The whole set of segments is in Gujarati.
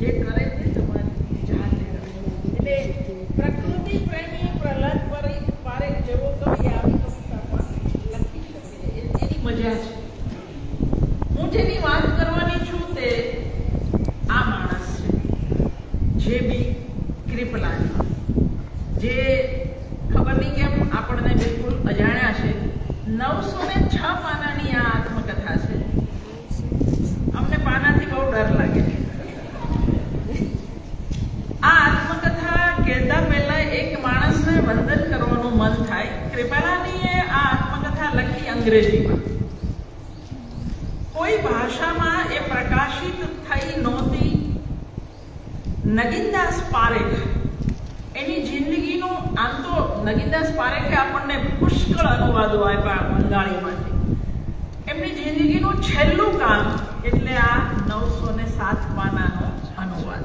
જે કરે તે તમારી જાતે એટલે પ્રકૃતિ પ્રેમી પ્રહલાદ પારેખ જેવો કવિ આવી પુસ્તકમાં લખી શકે એની મજા છે. હું જેની વાત કરવાની છું તે આ માણસ છે, જે.બી. કૃપલાની, જે ખબર નહીં કેમ આપણને બિલકુલ અજાણ્યા છે. 906 પાનાની આ આત્મકથા છે. અમને પાનાથી બહુ ડર લાગે છે. આ આત્મકથા કહેતા પહેલા એક માણસને વંદન કરવાનું મન થાય. કૃપલાનીએ આ આત્મકથા લખી અંગ્રેજીમાં. કોઈ ભાષામાં એ પ્રકાશિત થઈ નહોતી. નગીનદાસ પારેખ એની જિંદગીનું, આમ તો નગીનદાસ પારેખે આપણને પુષ્કળ અનુવાદો આપ્યા બંગાળીમાંથી. એમની જિંદગીનું છેલ્લું કામ એટલે આ 907 પાનાનો અનુવાદ.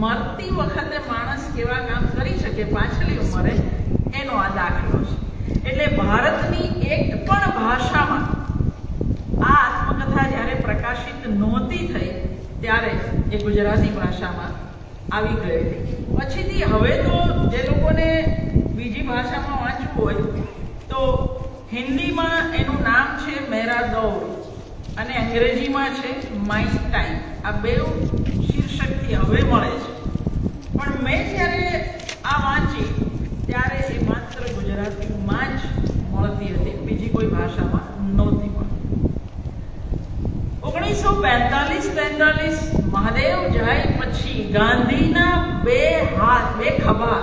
મરતી વખતે માણસ કેવા કામ કરી શકે પાછલી ઉંમરે એનો આ દાખલો છે. એટલે ભારતની એક પણ ભાષામાં આ આત્મકથા જ્યારે પ્રકાશિત નહોતી થઈ ત્યારે એ ગુજરાતી ભાષામાં આવી ગયેલી. પછીથી હવે તો જે લોકોને બીજી ભાષામાં વાંચવું હોય તો હિન્દીમાં એનું નામ છે મેરા દૌર અને અંગ્રેજીમાં છે માય ટાઈમ. આ બે શીર્ષકથી હવે મળે છે. પણ મેં જ્યારે આ વાંચી ત્યારે એ માત્ર ગુજરાતીમાં જ મળતી હતી, બીજી કોઈ ભાષામાં નહોતી મળતી. 1945-43 મહાદેવ જાય પછી ગાંધીના બે ખભા,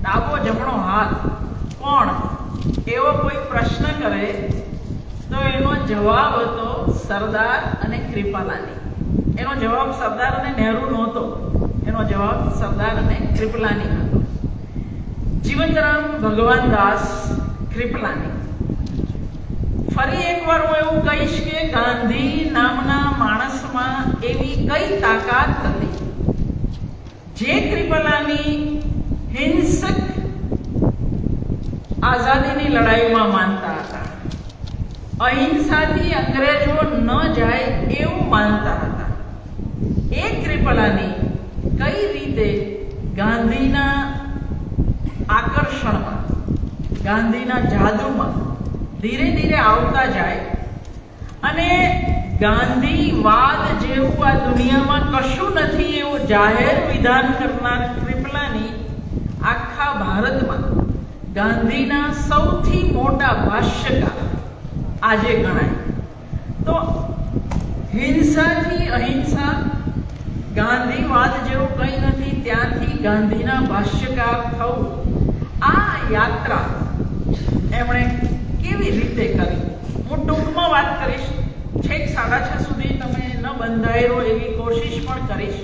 ડાબો જમણો હાથ કોણ એવો કોઈ પ્રશ્ન કરે તો એનો જવાબ હતો સરદાર અને કૃપલાની. એનો જવાબ સરદાર અને નહેરુ નહોતો, એનો જવાબ સરદાર અને કૃપલાની હતો. જીવનરામ ભગવાનદાસ કૃપલાની. ફરી એકવાર હું એવું કહીશ કે ગાંધી નામના માણસમાં એવી કઈ તાકાત હતી જે કૃપલાની હિંસક આઝાદીની લડાઈમાં માનતા હતા. અહિંસાથી અંગ્રેજો ન જાય એવું માનતા હતા. એ કૃપલાની કઈ રીતે ગાંધીના આકર્ષણમાં, ગાંધીના જાદુમાં ધીરે ધીરે આવતા જાય અને ગાંધીવાદ જેવું આ દુનિયામાં કશું નથી એવું જાહેર વિધાન કરનાર કૃપલાની આખા ભારતમાં ગાંધીના સૌથી મોટા ભાષ્યકાર આજે ગણાય. તો હિંસાથી અહિંસા, ગાંધીવાદ જેવું કંઈ નથી ત્યાંથી ગાંધીના ભાષ્યકાર થવું, આ યાત્રા એમણે કેવી રીતે કરી હું ટૂંકમાં વાત કરીશ. છેક 6:30 સુધી તમે ન બંધાયેલો એવી કોશિશ પણ કરીશ.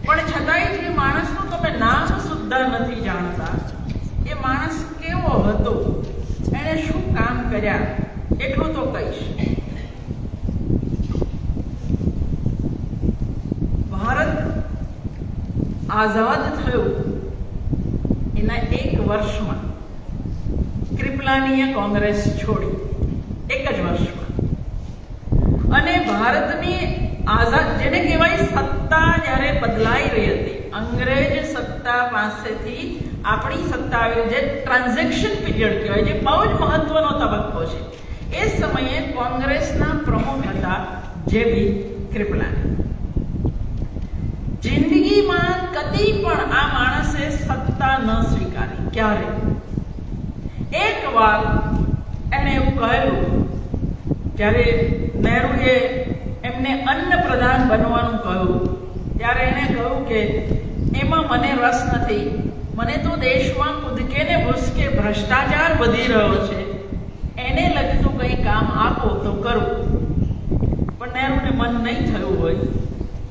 પણ છતાંય જે માણસનું તમે નામ સુદ્ધા નથી જાણતા એ માણસ કેવો હતો, એણે શું કામ કર્યા એટલું તો કહીશ. ભારત આઝાદ થયું એના 1 વર્ષમાં કૃપલાનીએ કોંગ્રેસ છોડી, 1 જ વર્ષમાં. અને ભારતની આઝાદ, જેને કહેવાય સત્તા જ્યારે બદલાઈ રહી હતી, અંગ્રેજ સત્તા પાસેથી આપણી સત્તા આવી, જે ટ્રાન્ઝેક્શન પીરિયડ કહેવાય, જે બહુ જ મહત્વનો તબક્કો છે. એ સમયે કોંગ્રેસના પ્રમુખ હતા જે.બી. કૃપલાની. જિંદગીમાં કદી પણ આ માણસે સત્તા ન સ્વીકારી, ક્યારે. એક વાર એણે એવું કહેલું જ્યારે નહેરુએ એમને અન્ન પ્રધાન બનવાનું કહ્યું ત્યારે એણે કહ્યું કે એમાં મને રસ નથી, મને તો દેશમાં કૂદકે ને ભૂસકે ભ્રષ્ટાચાર વધી રહ્યો છે, એને લગતું કંઈ કામ આપો તો કરું. પણ નહેરુને મન નહીં થયું હોય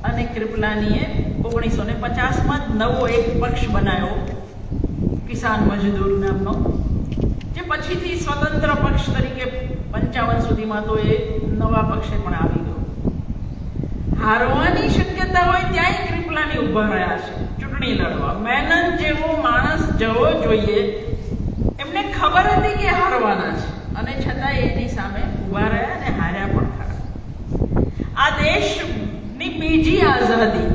અને કૃપલાનીએ 1950માં જ નવો એક પક્ષ બનાવ્યો, કિસાન મજદૂર નામનો, જે પછીથી સ્વતંત્ર પક્ષ તરીકે 55 સુધીમાં તો એ નવા પક્ષે પણ આવી ગયો. હારવાની શક્યતા હોય ત્યાંય કૃપલાની ઊભા રહ્યા છે ચૂંટણી લડવા. મેનન જેવો માણસ જવો જોઈએ, એમને ખબર હતી કે હારવાના છે અને છતાં એની સામે ઊભા રહ્યા અને હાર્યા પણ ખરા. આ દેશની બીજી આઝાદી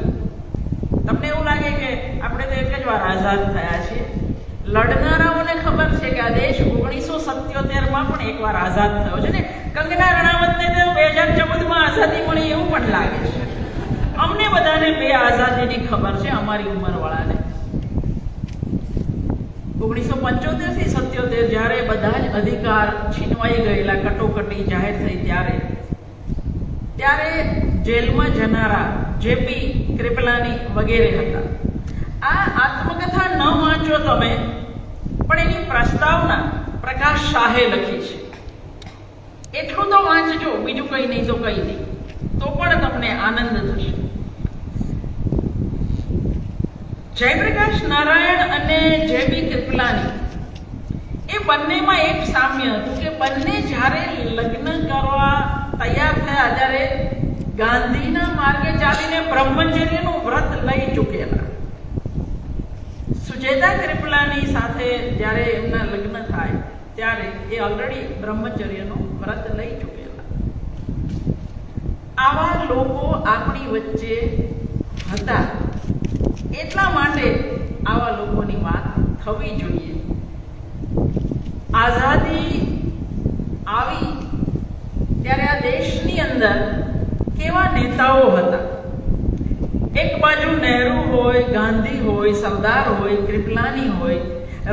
લાગે કે આપણે તો એક જ વાર આઝાદ થયા છીએ. લડનારાઓને ખબર છે કે આ દેશ 1977માં પણ એકવાર આઝાદ થયો છે ને. કંગના રણાવતને તો 2014માં આઝાદી મળી એવું પણ લાગે છે. અમને બધાને બે આઝાદીની ખબર છે, અમારી ઉંમરવાળાને. 1975 થી 77 જ્યારે બધા જ અધિકાર છીનવાઈ ગયેલા, કટોકટી જાહેર થઈ, ત્યારે જેલમાં જનારા જેપી કૃપલાની વગેરે હતા. આ આત્મકથા ન વાંચો તમે, પણ એની પ્રસ્તાવના પ્રકાશ શાહે લખી છે. એટલું તો વાંચજો, બીજું કંઈ નહીં તો કંઈ નહીં, તો પણ તમને આનંદ થશે. જયપ્રકાશ નારાયણ અને જેપી કૃપલાની એ બંનેમાં એક સામ્ય હતું કે બંને જ્યારે લગ્ન કરવા તૈયાર થયા ત્યારે ગાંધીના માર્ગે ચાલીને બ્રહ્મચર્યનું વ્રત લઈ ચૂકેલા. સુચેતા કૃપલાની સાથે જ્યારે એમના લગ્ન થાય ત્યારે એ ઓલરેડી બ્રહ્મચર્યનું વ્રત લઈ ચૂકેલા. આવા લોકો આપણી વચ્ચે હતા, એટલા માટે આવા લોકોની વાત થવી જોઈએ. આઝાદી આવી ત્યારે આ દેશની અંદર કેવા નેતાઓ હતા. એક બાજુ નહેરુ હોય, ગાંધી હોય, સરદાર હોય, કૃપલાની હોય,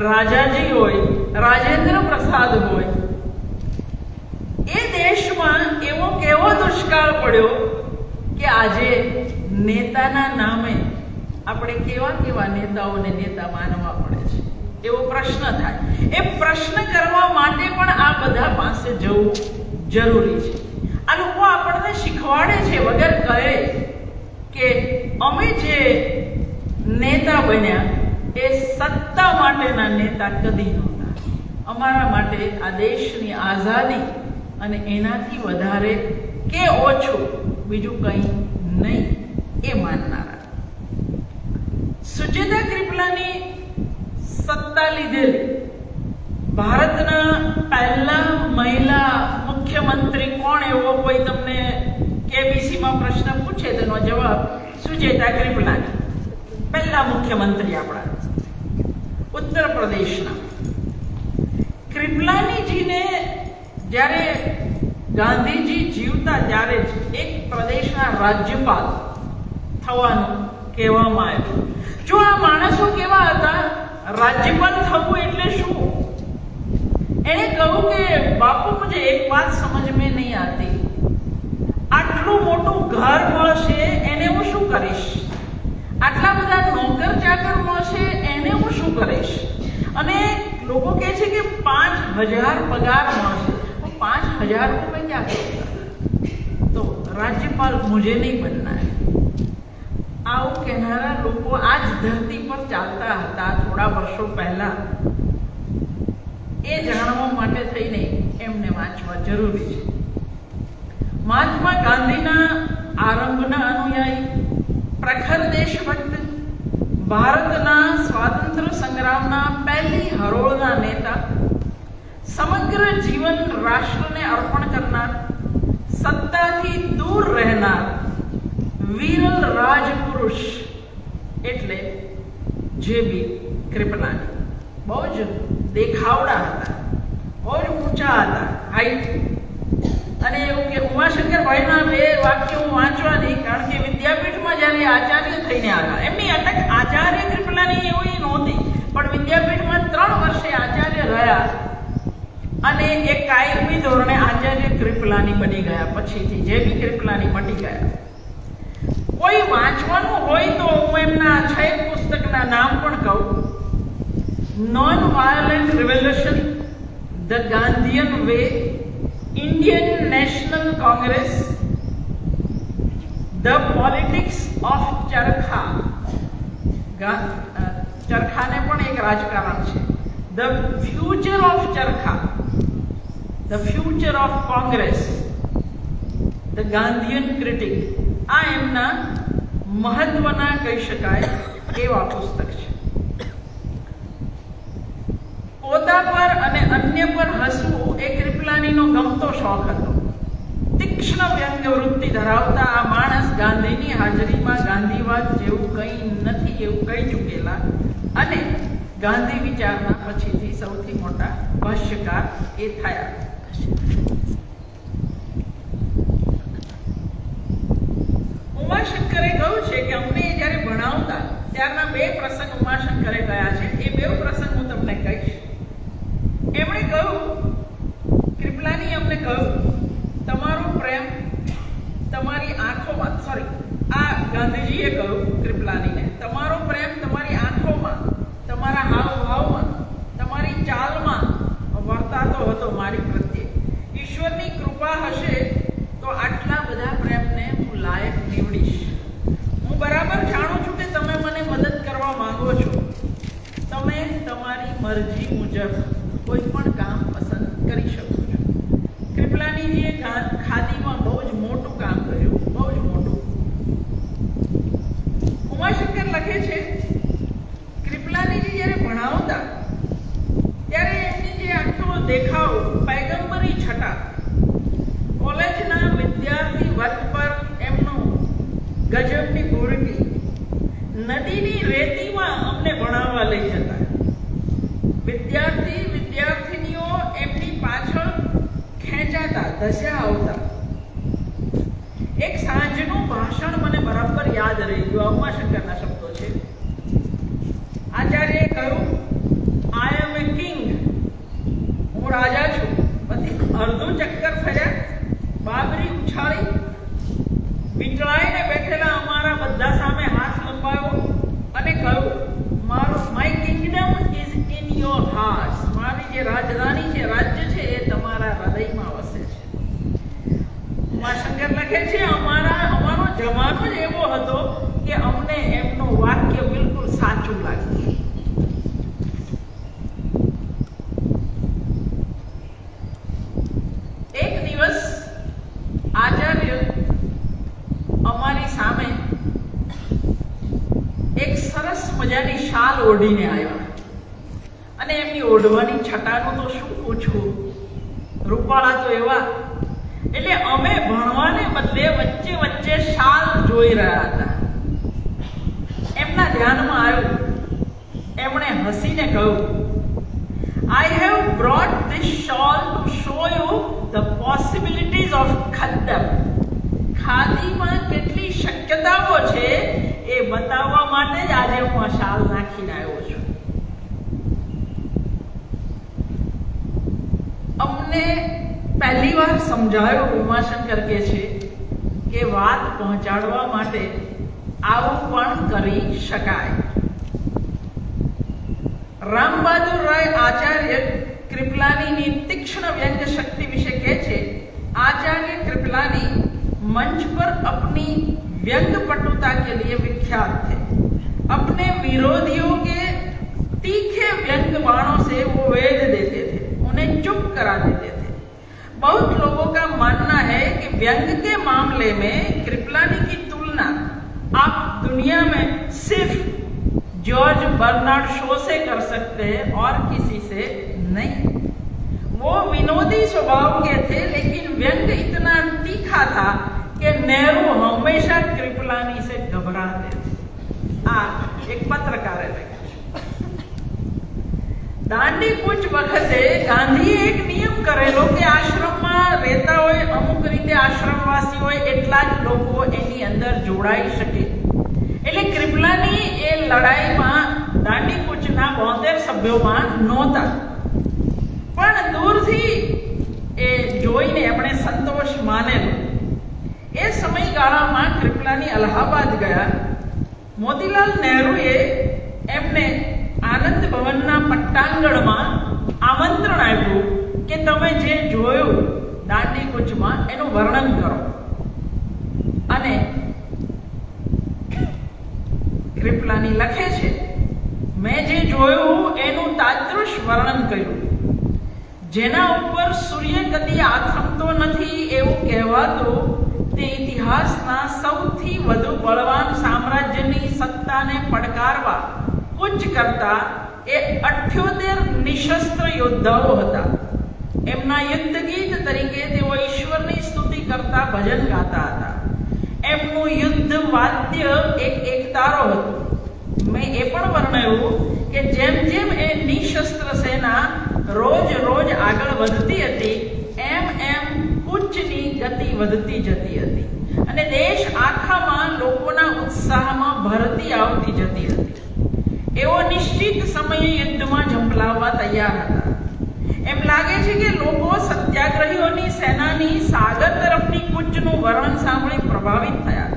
રાજાજી હોય, રાજેન્દ્ર પ્રસાદ હોય. એ દેશમાં એવો કેવો દુષ્કાળ પડ્યો કે આજે નેતાના નામે આપણે કેવા કેવા નેતાઓને નેતા માનવા પડે છે, એવો પ્રશ્ન થાય. એ પ્રશ્ન કરવા માટે પણ આ બધા પાસે જવું જરૂરી છે. આ લોકો આપણને શીખવાડે છે વગર કહે કે અમે જે નેતા બન્યા એ સત્તા માટેના નેતા કદી નહોતા. અમારા માટે આ દેશની આઝાદી અને એનાથી વધારે કે ઓછું બીજું કંઈ નહીં એ માનનારા. સુચેતા કૃપલાની સત્તા લીધેલી ભારતના પહેલા મહિલા મુખ્યમંત્રી કોણ, એવો કોઈ તમને કેબીસીમાં પ્રશ્ન પૂછે તેનો જવાબ સુચેતા કૃપલાની. પહેલા મુખ્યમંત્રી આપણા ઉત્તર પ્રદેશના. કૃપલાનીજીને જ્યારે ગાંધીજી જીવતા ત્યારે જ એક પ્રદેશના રાજ્યપાલ થવાનું કહેવામાં આવ્યું. જો આ માણસો કેવા હતા, રાજ્યપાલ થવું એટલે શું? એને કહ્યું કે બાપુ મુझे એક बात समझ में नहीं आती, આટલું મોટું ઘર મળશે એને હું શું કરીશ? આટલા બધા નોકર ચાકર મળશે એને હું શું કરીશ? અને લોકો કહે છે કે 5,000 પગાર મળશે, 5,000 રૂપિયા ક્યાં કरूंगा? તો રાજ્યપાલ મુझे नहीं बनना है. આવું કહેનારા લોકો આ જ ધરતી પર ચાલતા હતા થોડા વર્ષો પહેલા. એ જાણવા માટે થઈને એમને વાંચવા જરૂરી છે. મહાત્મા ગાંધીના આરંભના અનુયાયી, પ્રખર દેશભક્ત, ભારતના સ્વાતંત્ર્ય સંગ્રામના પહેલી હરોળના નેતા, સમગ્ર જીવન રાષ્ટ્રને અર્પણ કરનાર, સત્તાથી દૂર રહેનાર વિરલ રાજપુરુષ એટલે જેપી કૃપલાની. બહુ જ દેખાવડા હતા, બહુ જ ઊંચા હતા, હાઈટ. અને એવું કે ઉમાશંકરભાઈના બે વાક્યો હું વાંચવા નહીં, કારણ કે વિદ્યાપીઠમાં જ્યારે આચાર્ય થઈને આવ્યા, એમની અટક આચાર્ય કૃપલાની એવી નહોતી, પણ વિદ્યાપીઠમાં 3 વર્ષે આચાર્ય રહ્યા અને એ કાયમી ધોરણે આચાર્ય કૃપલાની બની ગયા. પછીથી જેપી કૃપલાની મટી ગયા. કોઈ વાંચવાનું હોય તો હું એમના 6 પુસ્તકના નામ પણ કહું. Non violent revolution, the Gandhian way, Indian National Congress, the politics of charkha, ચરખાને પણ એક રાજકારણ છે, the future of charkha, the future of Congress, the Gandhian critique. આ એમના મહત્વના કહી શકાય એવા પુસ્તક છે. પોતા પર અને અન્ય પર હસવું એ કૃપલાનીનો ગમતો શોખ હતો. તિક્ત તીક્ષ્ણ વ્યંગ વૃત્તિ ધરાવતા આ માણસ ગાંધીની હાજરીમાં ગાંધીવાદ જેવું કંઈ નથી એવું કહી ચૂકેલા અને ગાંધી વિચારના પછીથી સૌથી મોટા ભાષ્યકાર એ થયા. ઉમાશંકરે કહ્યું છે કે અમને જ્યારે ભણાવતા ત્યારના 2 પ્રસંગ ઉમાશંકરે કયા છે. એ 2 પ્રસંગ હું તમને કહીશ. એમણે કહ્યું, કૃપલાની અમને કહ્યું, તમારો પ્રેમ તમારી આંખોમાં, આ ગાંધીજીએ કહ્યું કૃપલાનીને, તમારો પ્રેમ તમારી આંખોમાં, તમારા હાવભાવમાં, તમારી ચાલમાં વર્તાતો હતો મારી પ્રત્યે. ઈશ્વરની કૃપા હશે તો આટલા બધા પ્રેમને હું લાયક નીવડીશ. હું બરાબર જાણું છું કે તમે મને મદદ કરવા માંગો છો. તમે તમારી મરજી મુજબ કોઈ પણ કામ પસંદ કરી શકો છો. કૃપલાનીજીએ ખાદીમાં બહુ જ મોટું કામ કર્યું, બહુ જ મોટું. ઉમાશંકર લખે છે, કૃપલાનીજી જ્યારે ભણાવતા ત્યારે એમની જે આખો દેખાવ, પૈગંબરી છટા, કોલેજના વિદ્યાર્થી વર્ગ પર એમનું ગજબની પૂરતી, નદીની રેતીમાં અમને ભણાવવા લઈ જતા. વિદ્યાર્થીનીઓ એમની પાછળ ખેંચાતા, ધસ્યા આવતા. એક સાંજનું ભાષણ મને બરાબર યાદ રહી ગયું. ઉમાશંકરના શબ્દો છે. આચાર્યએ કહ્યું, આઈ એમ એ કિંગ, હું રાજા છું. પછી અડધું ચક્કર ફર્યા, બાબરી ઉછાળી, વીંટળાઈને બેઠેલા અમારા બધા સામે હાથ લંબાવ્યો અને કહ્યું, my Kingdom is in your heart. મારી જે રાજધાની છે, રાજ્ય છે, એ તમારા હૃદયમાં વસે છે. ઉમાશંકર લખે છે, અમારો જમાનો જ એવો હતો કે અમને એમનું વાક્ય બિલકુલ સાચું લાગ્યું. એક દિવસ આચાર્ય અમારી સામે એક સરસ મજાની શાલ ઓઢીને આવ્યા અને એમની ઓઢવાની છટાનું તો શું પૂછવું, રૂપાળા તો એવા. એટલે અમે ભણવાને બદલે વચ્ચે વચ્ચે શાલ જોઈ રહ્યા હતા. એમના ધ્યાનમાં આવ્યું. એમણે હસીને કહ્યું, I have brought this shawl to show you the possibilities of Khaddam. ખાદીમાં કેટલી શક્યતાઓ છે એ બતાવવા માટે જ આજે હું આ શાલ નાખીને આવ્યો છું. અમને પહેલી વાર સમજાયું, ઉમાશંકર કહે છે, કે વાત પહોંચાડવા માટે આવું પણ કરી શકાય. રામબહાદુર રાય આચાર્ય कृपलानी तीक्ष्ण व्यंग शक्ति विषय कहते आचार्य कृपलानी मंच पर अपनी व्यंग पटुता के लिए विख्यात थे। अपने विरोधियों के तीखे व्यंग बाणों से वो वेध देते थे, उन्हें चुप करा देते थे। बहुत लोगों का मानना है कि व्यंग के मामले में कृपलानी की तुलना आप दुनिया में सिर्फ जॉर्ज बर्नार्ड शो से कर सकते हैं और किसी से नहीं। वो विनोदी स्वभाव के थे, लेकिन व्यंग इतना तीखा था कि नेहरू हमेशा कृपलानी से घबराते थे। एक पत्रकार है दांडी कूच वखते गांधी एक नियम करेलो कि आश्रम में रहता होय अमुक रीते आश्रमवासी होय एटला ज लोको एनी अंदर जोड़ाई शके। એટલે कृपलानी ए लड़ाई में दांडी कूचना 72 सभ्यों में नहोता, पण दूरथी ए जोईने एमणे संतोष मानेलो। ए समयगाळामां कृपलानी अलाहाबाद गया। मोतीलाल नेहरूले एमने आनंद भवनना पट्टांगणमां आमंत्रण आप्युं के तमे जे जोयुं दांडी कूचमां एनुं वर्णन करो। अने कृपलानी लखे छे मैं जे जोयुं एनुं तादृश वर्णन कर्युं जेना उपर सूर्य कदी आथमतो नथी एवुं कहेवातुं ते इतिहासना सौथी वधु बलवान साम्राज्यनी सत्ताने પડકારવા કુચ કરતા એ 78 નિશસ્ત્ર યોદ્ધાઓ હતા। એમના યુદ્ધ ગીત તરીકે તેઓ ઈશ્વરની સ્તુતિ કરતા ભજન ગાતા હતા. એમનું યુદ્ધ વાદ્ય એક એકતારો હતું. મેં એ પણ વર્ણવ્યું કે જેમ જેમ એ નિશસ્ત્ર સેના રોજ રોજ આગળ વધતી હતી એમ એમ કૂચની ગતિ વધતી જતી હતી અને દેશ આખામાં લોકોના ઉત્સાહમાં ભરતી આવતી જતી હતી. એઓ નિશ્ચિત સમયે યુદ્ધમાં ઝંપલાવવા તૈયાર હતા. એમ લાગે છે કે લોકો સત્યાગ્રહીઓની સેનાની સાગર તરફની કૂચનું વર્ણન સાંભળી પ્રભાવિત થયા.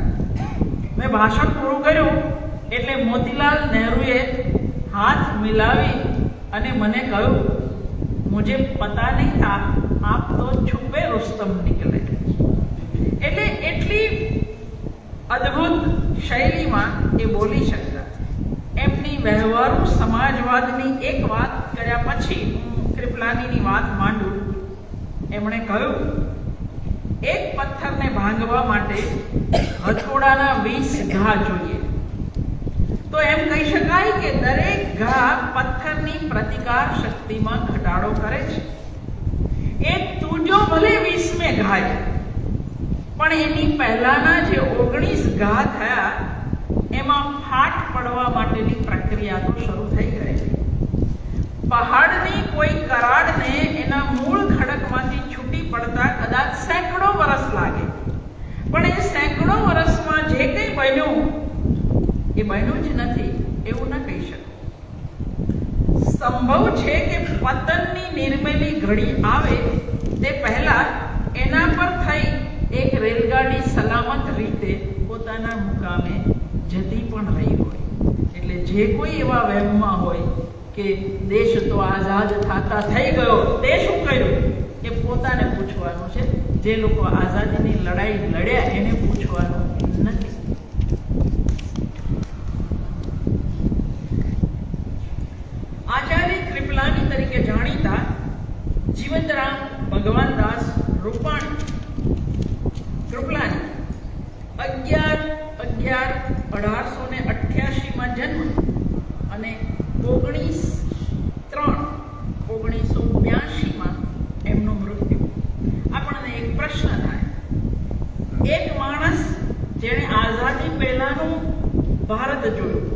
મેં ભાષણ પૂરું કર્યું એટલે મોતીલાલ નહેરુએ હાથ મિલાવી અને મને કહ્યું, મુझे पता नहीं था आप तो छुपे रुस्तम निकले. એટલે એટલી અદ્ભુત શૈલીમાં એ બોલી શકતા. એમની વ્યવહારુ સમાજવાદની એક વાત કર્યા પછી હું કૃપલાનીની વાત માંડું. એમણે કહ્યું, એક પથ્થરને ભાંગવા માટે હથોડાના 20 ઘા જોઈએ. તો એમ કહી શકાય કે દરેક ઘા પથ્થરની પ્રતિકાર શક્તિમાં ઘટાડો કરે છે. એક તુજો ભલે 20મે ઘાય, પણ એની પહેલાના જે 19 ઘા થયા એમાં ફાટ પડવા માટેની પ્રક્રિયા તો શરૂ થઈ ગઈ છે. પહાડની કોઈ કરાડને એના મૂળ ખડકમાંથી છૂટી પડતા કદાચ સેંકડો વર્ષ લાગે, પણ એ સેંકડો વર્ષમાં જે કંઈ બન્યું એ બન્યું જ નથી એવું ન કહી શકો. સંભવ છે કે પતનની નિર્મેલી ઘડી આવે તે પહેલા એના પર થઈ એક રેલગાડી સલામત રીતે પોતાના મુકામે જતી પણ રહી હોય. એટલે જે કોઈ એવા વહેમમાં હોય કે દેશ તો આઝાદ થતા થઈ ગયો, તે શું કર્યું એ પોતાને પૂછવાનું છે. જે લોકો આઝાદીની લડાઈ લડ્યા એને પૂછવાનું નથી. આચાર્ય કૃપલાની તરીકે જાણીતા જીવંતરામ ભગવાનદાસ રૂપાણી કૃપલાની 11/11/1888 જન્મ અને 19/3/1982 એમનું મૃત્યુ. આપણને એક પ્રશ્ન થાય, એક માણસ જેણે આઝાદી પહેલાનું ભારત જોયું,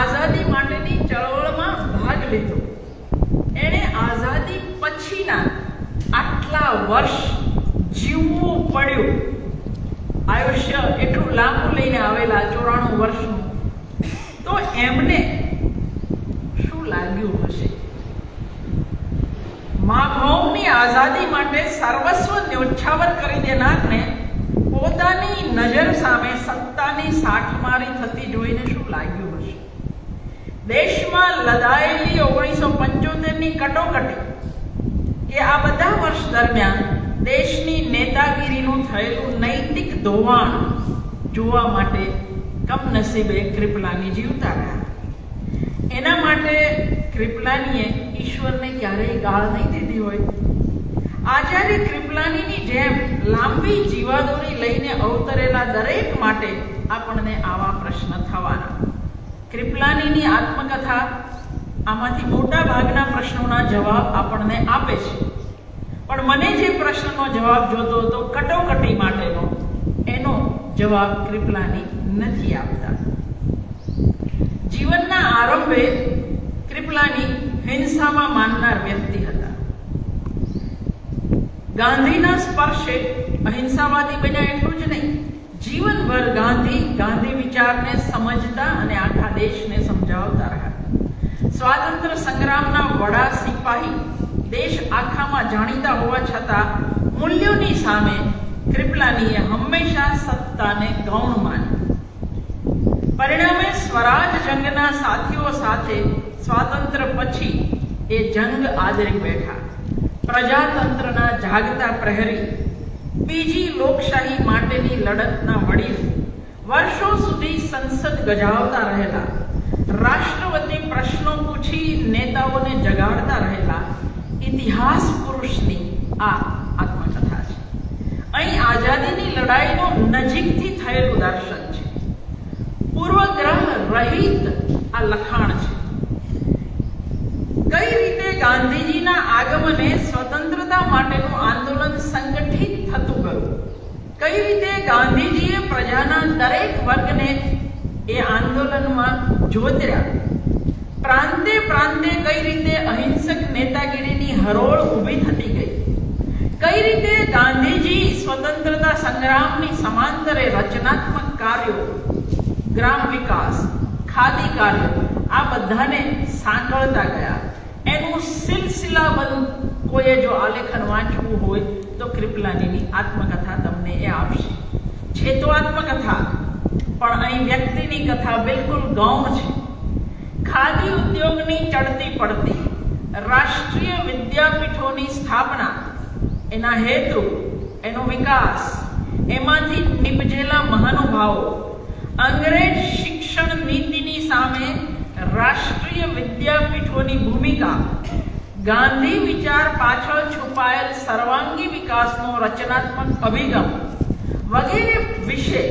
આઝાદી માટેની ચળવળમાં ભાગ લીધો, એણે આઝાદી પછીના આટલા વર્ષ જીવવું પડ્યું, આયુષ્ય એટલું લાંબુ લઈને આવેલા 94 વર્ષનું, તો એમને શું લાગ્યું હશે? માભૌમની આઝાદી માટે સર્વસ્વ ન્યોછાવર કરી દેનારને પોતાની નજર સામે સત્તાની સાઠમારી થતી જોઈને શું લાગ્યું હશે? દેશમાં લદાયેલી 1975ની કટોકટી કે આ બધા વર્ષ દરમિયાન દેશની નેતાગીરીનું થયેલું નૈતિક ધોવાણ જોવા માટે કમનસીબે કૃપલાની જીવતા રહ્યા. એના માટે કૃપલાનીએ ઈશ્વરને ક્યારેય ગાળ નહીં દીધી હોય. આચાર્ય કૃપલાનીની જેમ લાંબી જીવાદોરી લઈને અવતરેલા દરેક માટે આપણને આવા પ્રશ્ન થવાના. કૃપલાનીની આત્મકથા આમાંથી મોટા ભાગના પ્રશ્નોના જવાબ આપણને આપે છે, પણ મને જે પ્રશ્નનો જવાબ જોતો હતો કટોકટી માટેનો, એનો જવાબ કૃપલાની નથી આપતા. જીવનના આરંભે કૃપલાની હિંસામાં માનનાર વ્યક્તિ હતા. ગાંધીના સ્પર્શે અહિંસાવાદી બન્યા એટલું જ નહીં, જીવનભર ગાંધી વિચારને સમજતા અને આખા દેશને સમજાવતા રહ્યા. સ્વાતંત્ર્ય સંગ્રામના વડા સિપાહી દેશ આખામાં જાણીતા હોવા છતાં મૂલ્યોની સામે કૃપલાનીએ હંમેશા સત્તાને ગૌણ માની. પરિણામે સ્વરાજ જંગના સાથીઓ સાથે સ્વાતંત્ર્ય પછી એ જંગ આદરી બેઠા. પ્રજાતંત્રના જાગતા પ્રહરી, બીજી લોકશાહી માટેની લડતના વડીલ, વર્ષો સુધી સંસદ ગજાવતા રહેલા, રાષ્ટ્રવતી પ્રશ્નો પૂછી નેતાઓને જગાડતા રહેલા ઇતિહાસ પુરુષની આ આત્મકથા છે. અહીં આઝાદીની લડાઈનું નજીકથી થયેલું દર્શન છે. પૂર્વગ્રહ રહિત આ લખાણ છે. કઈ રીતે ગાંધીજીના આગમને સ્વતંત્રતા માટેનું આંદોલન સંગઠિત થતું ગયું કઈ રીતે ગાંધીજીએ પ્રજાના દરેક વર્ગને એ આંદોલનમાં જોતર્યા, પ્રાંતે પ્રાંતે કઈ રીતે અહિંસક નેતાગીરીની હરોળ ઊભી થતી ગઈ, કઈ રીતે ગાંધીજી સ્વતંત્રતા સંગ્રામની સમાંતરે રચનાત્મક કાર્યો, ગ્રામ વિકાસ, ખાદી કાર્યો આ બધાને સાંકળતા ગયા, એનું સિલસિલાબંધ કોઈએ જો આલેખન વાંચવું હોય તો કૃપલાનીની આત્મકથા તમને એ આપશે. છે તો આત્મકથા, પણ અહીં વ્યક્તિની કથા બિલકુલ ગૌણ છે. ખાદી ઉદ્યોગની ચડતી પડતી, રાષ્ટ્રીય વિદ્યાપીઠોની સ્થાપના, એના હેતુ, એનો વિકાસ, એમાંથી નિપજેલા મહાનુભાવો, અંગ્રેજ શિક્ષણ નીતિની સામે રાષ્ટ્રીય વિદ્યાપીઠોની ભૂમિકા, ગાંધી વિચાર પાછળ છુપાયેલ સર્વાંગી વિકાસનો રચનાત્મક અભિગમ વગેરે વિશે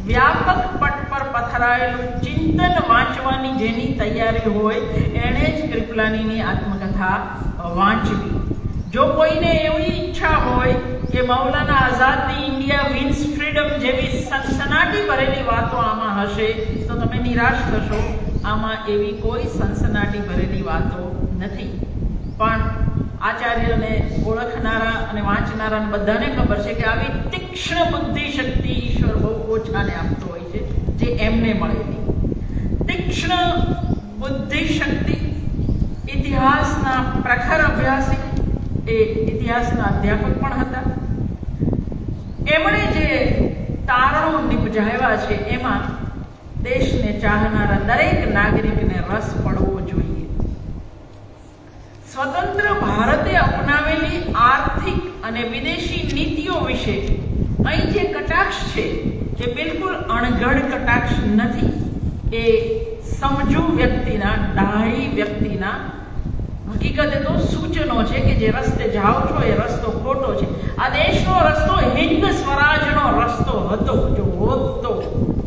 વ્યાપક પટ પર પથરાયેલું ચિંતન વાંચવાની જેની તૈયારી હોય એણે જ કૃપલાનીની આત્મકથા વાંચવી. જો કોઈને એવી ઈચ્છા હોય કે મૌલાના આઝાદની ઇન્ડિયા વિન્સ ફ્રીડમ જેવી સનસનાટી ભરેલી વાતો આમાં હશે તો તમે નિરાશ થશો. આમાં એવી કોઈ સનસનાટી ભરેલી વાતો નથી. પણ આચાર્યને ઓળખનારા અને વાંચનારાને બધાને ખબર છે કે આવી તીક્ષ્ણ બુદ્ધિ શક્તિ ઈશ્વર બહુ ઓછાને આપતો હોય છે, જે એમને મળેલી તીક્ષ્ણ બુદ્ધિ શક્તિ. ઇતિહાસના પ્રખર અભ્યાસી, એ ઇતિહાસના અધ્યાપક પણ હતા. એમણે જે તારણો નિપજાવ્યા છે એમાં દેશને ચાહનારા દરેક નાગરિકને રસ પડવો જોઈએ. સ્વતંત્ર ભારતે અપનાવેલી આર્થિક અને વિદેશી નીતિઓ વિશે અહીં જે કટાક્ષ છે એ બિલકુલ અણઘડ કટાક્ષ નથી. એ સમજુ વ્યક્તિના, ડાહી વ્યક્તિના હકીકતે તો સૂચનો છે કે જે રસ્તે જાઓ છો એ રસ્તો ખોટો છે. આ દેશનો રસ્તો હિન્દ સ્વરાજનો રસ્તો હતો જો હોત તો,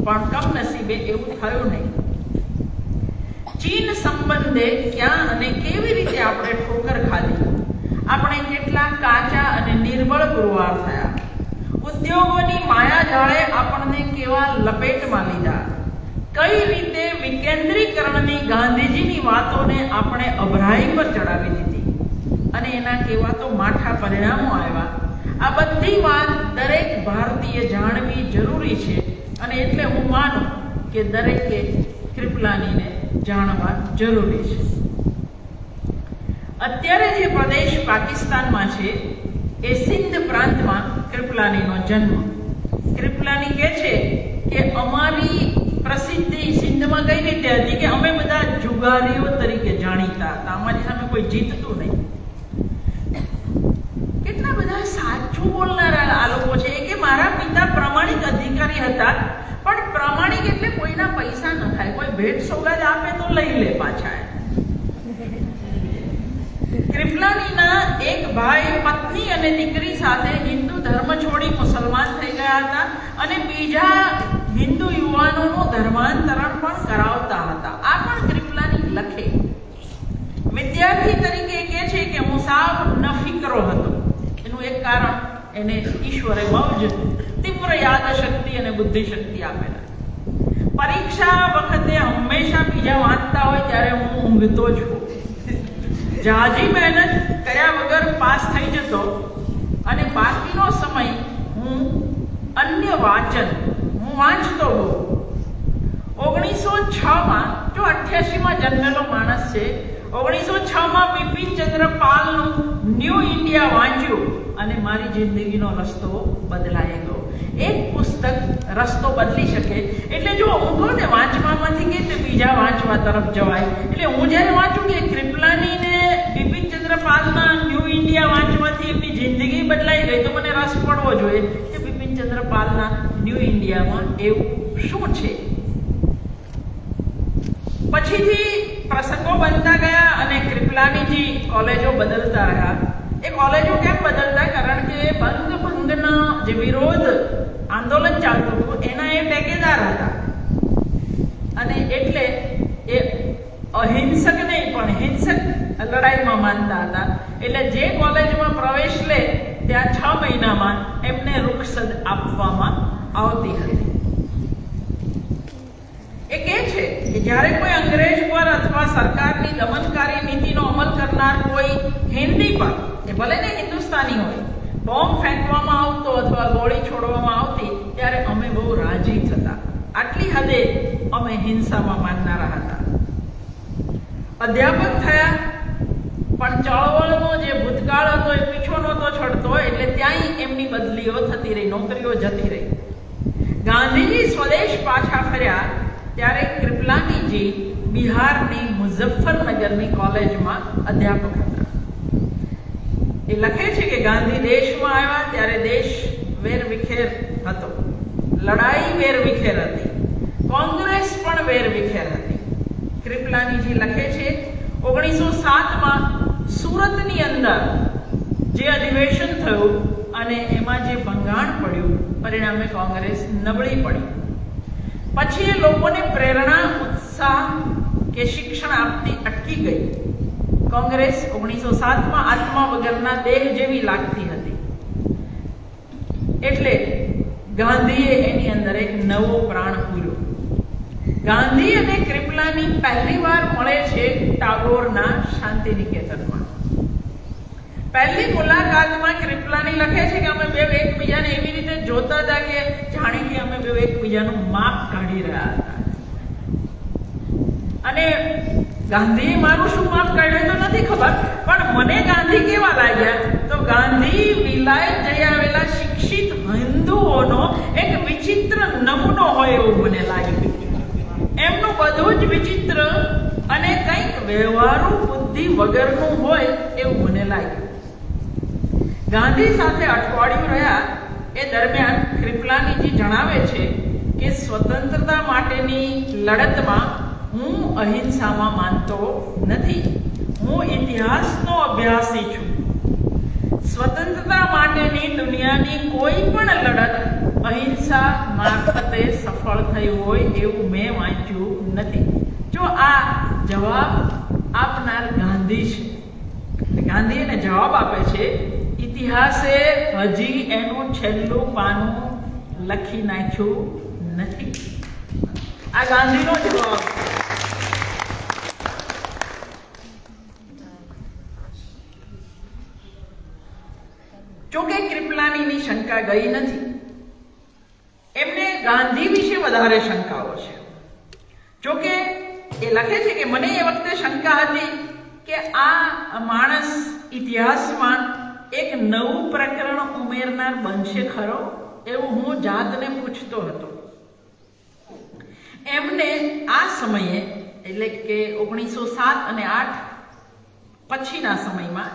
પણ કમનસીબે એવું થયું નહીં. ચીન સંબંધે ક્યાં અને કેવી રીતે આપણે ઠોકર ખાધી, આપણે કેટલા કાચા અને નિર્બળ પુરવાર થયા, ઉદ્યોગોની માયાજાળે આપણને કેવા લપેટમાં લીધા, કઈ રીતે વિકેન્દ્રીકરણની ગાંધીજીની વાતોને આપણે અભરાઈ પર ચડાવી દીધી અને એના કેવા તો માઠા પરિણામો આવ્યા. આ બધી વાત દરેક ભારતીય જાણવી જરૂરી છે અને એટલે હું માનું કે દરેકે કૃપલાનીને જાણવા જરૂરી છે. અત્યારે જે પ્રદેશ પાકિસ્તાનમાં છે એ સિંધ પ્રાંતમાં કૃપલાનીનો જન્મ. કૃપલાની કહે છે કે અમારી પ્રસિદ્ધિ સિંધમાં કઈ રીતે હતી કે અમે બધા જુગારીઓ તરીકે જાણીતા હતા, અમારી સામે કોઈ જીતતું નહીં. કેટલા બધા સાચું બોલનારા આ લોકો છે કે મારા પિતા પ્રામાણિક અધિકારી હતા, પણ પ્રામાણિક એટલે કોઈના પૈસા ન ખાય, કોઈ ભેટ સોગાદ આપે તો લઈ લે પાછા. કૃપલાનીના એક ભાઈ પત્ની અને દીકરી સાથે હિન્દુ ધર્મ છોડી મુસલમાન થઈ ગયા હતા અને બીજા હિન્દુ યુવાનોનું ધર્માંતરણ પણ કરાવતા હતા. આ પણ કૃપલાની લખે. વિદ્યાર્થી તરીકે કહે છે કે હું સાવ નફિકરો હતો. એનું એક કારણ એને ઈશ્વરે બહુ જ તીવ્ર યાદશક્તિ અને બુદ્ધિશક્તિ આપેલા. પરીક્ષા વખતે હંમેશા બીજા વાંચતા હોય ત્યારે હું ઊંઘતો જ હોઉં. જાજી મહેનત કર્યા વગર પાસ થઈ જતો અને બાકીનો સમય હું અન્ય વાંચન વાંચતો હોઉં. 1906માં, જો 88માં જન્મેલો માણસ છે, 1906માં બિપિનચંદ્ર પાલનું ન્યૂ ઇન્ડિયા વાંચ્યું અને મારી જિંદગીનો રસ્તો બદલાઈ ગયો. એક પુસ્તક રસ્તો બદલી શકે. એટલે જો હું કહું ને વાંચવામાંથી કે બીજા વાંચવા તરફ જવાય, એટલે હું જ્યારે વાંચું કે કૃપલાનીને બિપિનચંદ્ર પાલના ન્યૂ ઇન્ડિયા વાંચવાથી એમની જિંદગી બદલાઈ ગઈ તો મને રસ પડવો જોઈએ કે બિપિનચંદ્ર પાલના ન્યૂ ઇન્ડિયામાં એવું શું છે. પછીથી પ્રસંગો બનતા ગયા અને કૃપલાનીજી કોલેજો બદલતા રહ્યા. એ કોલેજો કેમ બદલતા? કારણ કે બંગભંગના જે વિરોધ આંદોલન ચાલતું હતું એના એ ટેકેદાર હતા અને એટલે એ અહિંસક નહીં પણ હિંસક લડાઈમાં માનતા હતા. એટલે જે કોલેજમાં પ્રવેશ લે ત્યાં 6 મહિનામાં એમને રૂખસદ આપવામાં આવતી હતી. એ કહે છે કે જ્યારે કોઈ અંગ્રેજ પર અથવા સરકારની દમનકારી નીતિનો અમલ કરનાર કોઈ હિન્દી પર, એ ભલે ને હિન્દુસ્તાની હોય, બોમ્બ ફેંકવામાં આવતો અથવા ગોળી છોડવામાં આવતી ત્યારે અમે બહુ રાજી થતા. આટલી હદે અમે હિંસામાં માનનારા હતા. અધ્યાપક થયા પણ ચળવળનો જે ભૂતકાળ હતો એ પીછો નહોતો છોડતો, એટલે ત્યાંય એમની બદલીઓ થતી રહી, નોકરીઓ જતી રહી. ગાંધીજી સ્વદેશ પાછા ફર્યા ત્યારે કૃપલાનીજી બિહારની મુઝફ્ફરનગરની કોલેજમાં અધ્યાપક હતા. એ લખે છે કે ગાંધી દેશમાં આવ્યા ત્યારે દેશ વેરવિખેર હતો, લડાઈ વેરવિખેર હતી, કોંગ્રેસ પણ વેરવિખેર હતી. કૃપલાનીજી લખે છે 1907માં સુરતની અંદર જે અધિવેશન થયું અને એમાં જે ભંગાણ પડ્યું, પરિણામે કોંગ્રેસ નબળી પડી. પછી એ લોકોને પ્રેરણા, ઉત્સાહ કે શિક્ષણ આપતી અટકી ગઈ. કોંગ્રેસ 1907માં આત્મા વગરના દેહ જેવી લાગતી હતી. એટલે ગાંધીએ એની અંદર એક નવો પ્રાણ પૂર્યો. ગાંધી અને કૃપલાની પહેલી વાર મળે છે ટાગોરના શાંતિનિકેતનમાં. પહેલી મુલાકાતમાં કૃપલાની લખે છે કે અમે બે એકબીજાને એવી રીતે જોતા હતા કે જાણે કે અમે બે એકબીજાનું માપ કાઢી રહ્યા હતા. અને ગાંધીએ મારું શું માપ કાઢ્યું તો નથી ખબર, પણ મને ગાંધી કેવા લાગ્યા તો ગાંધી વિલાયત જઈ આવેલા શિક્ષિત હિન્દુઓનો એક વિચિત્ર નમૂનો હોય એવું મને લાગ્યું. એમનું બધું જ વિચિત્ર અને કંઈક વ્યવહારુ બુદ્ધિ વગરનું હોય એવું મને લાગ્યું. ગાંધી સાથે અઠવાડિયું રહ્યા એ દરમિયાન કૃપલાનીજી જણાવે છે કે સ્વતંત્રતા માટેની લડતમાં હું અહિંસામાં માનતો નથી, હું ઇતિહાસનો અભ્યાસી છું. સ્વતંત્રતા માટેની દુનિયાની કોઈ પણ લડત અહિંસા મારફતે સફળ થઈ હોય એવું મેં વાંચ્યું નથી. જો આ જવાબ આપનાર ગાંધી છે. ગાંધી એને જવાબ આપે છે, ઇતિહાસે હજી એનું છેલ્લું પાનું લખી નાખ્યું નથી. આ ગાંધીનો જવાબ. જોકે કૃપલાનીની શંકા ગઈ નથી. એમને ગાંધી વિશે વધારે શંકાઓ છે. જોકે એ લખે છે કે મને એ વખતે શંકા હતી કે આ માણસ ઇતિહાસમાં એક નવું પ્રકરણ ઉમેરનાર બનશે ખરો, એવું હું જાતને પૂછતો હતો. એમને આ સમયે એટલે કે 1907 અને 8 પછીના સમયમાં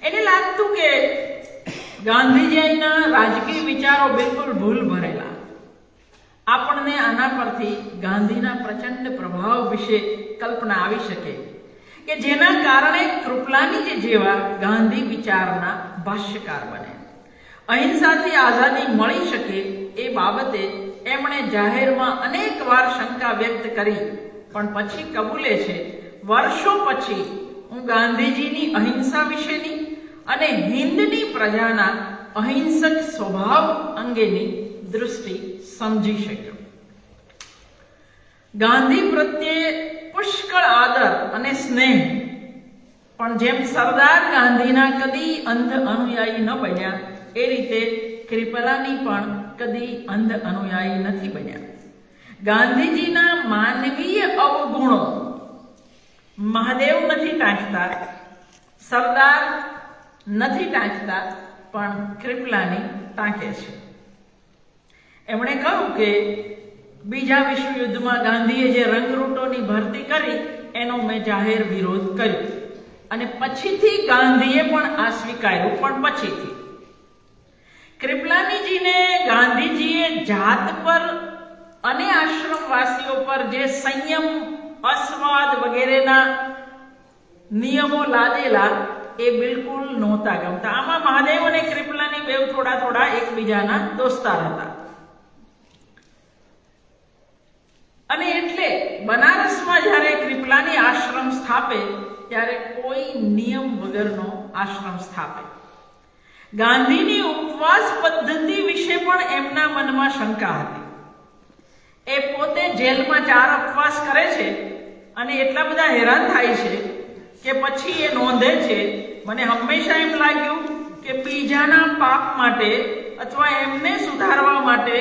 એને લાગતું કે ગાંધીજીના રાજકીય વિચારો બિલકુલ ભૂલ ભરેલા. આપણને આના પરથી ગાંધીના પ્રચંડ પ્રભાવ વિશે કલ્પના આવી શકે કે જેના કારણે કૃપલાની જેવા ગાંધી વિચારના ભાષ્યકાર બને. અહિંસાથી આઝાદી મળી શકે એ બાબતે એમણે જાહેરમાં અનેક વાર શંકા વ્યક્ત કરી, પણ પછી કબૂલે છે વર્ષો પછી હું ગાંધીજીની અહિંસા વિશેની અને હિન્દની પ્રજાના અહિંસક સ્વભાવ અંગેની દૃષ્ટિ સમજી શક્યો. ગાંધી પ્રત્યે પુષ્કળ આદર અને સ્નેહ, પણ જેમ સરદાર ગાંધીના કદી અંધ અનુયાયી ન બન્યા એ રીતે કૃપલાની પણ કદી અંધ અનુયાયી નથી બન્યા. ગાંધીજીના માનવીય અવગુણો મહાદેવ નથી ટાંકતા, સરદાર નથી ટાંકતા, પણ કૃપલાની ટાંકે છે. એમણે કહ્યું કે બીજા વિશ્વયુદ્ધમાં ગાંધીએ જે રંગરૂટોની ભરતી કરી એનો મેં જાહેર વિરોધ કર્યો અને પછીથી ગાંધીએ પણ આ સ્વીકાર્યું, પણ પછીથી. કૃપલાનીજીને ગાંધીજીએ જાત પર અને આશ્રમવાસીઓ પર જે સંયમ, અસ્વાદ વગેરેના નિયમો લાદેલા એ બિલકુલ નહોતા ગમતા. આમાં મહાદેવ અને કૃપલાની બેવ થોડા થોડા એકબીજાના દોસ્તાર હતા. અને એટલે બનારસમાં જ્યારે કૃપલાની આશ્રમ સ્થાપે ત્યારે કોઈ નિયમ વગરનો આશ્રમ સ્થાપે. ગાંધીની ઉપવાસ પદ્ધતિ વિશે પણ એમના મનમાં શંકા હતી. એ પોતે જેલમાં 4 ઉપવાસ કરે છે અને એટલા બધા હેરાન થાય છે કે પછી એ નોંધે છે, મને હંમેશા એમ લાગ્યું કે બીજાના પાપ માટે અથવા એમને સુધારવા માટે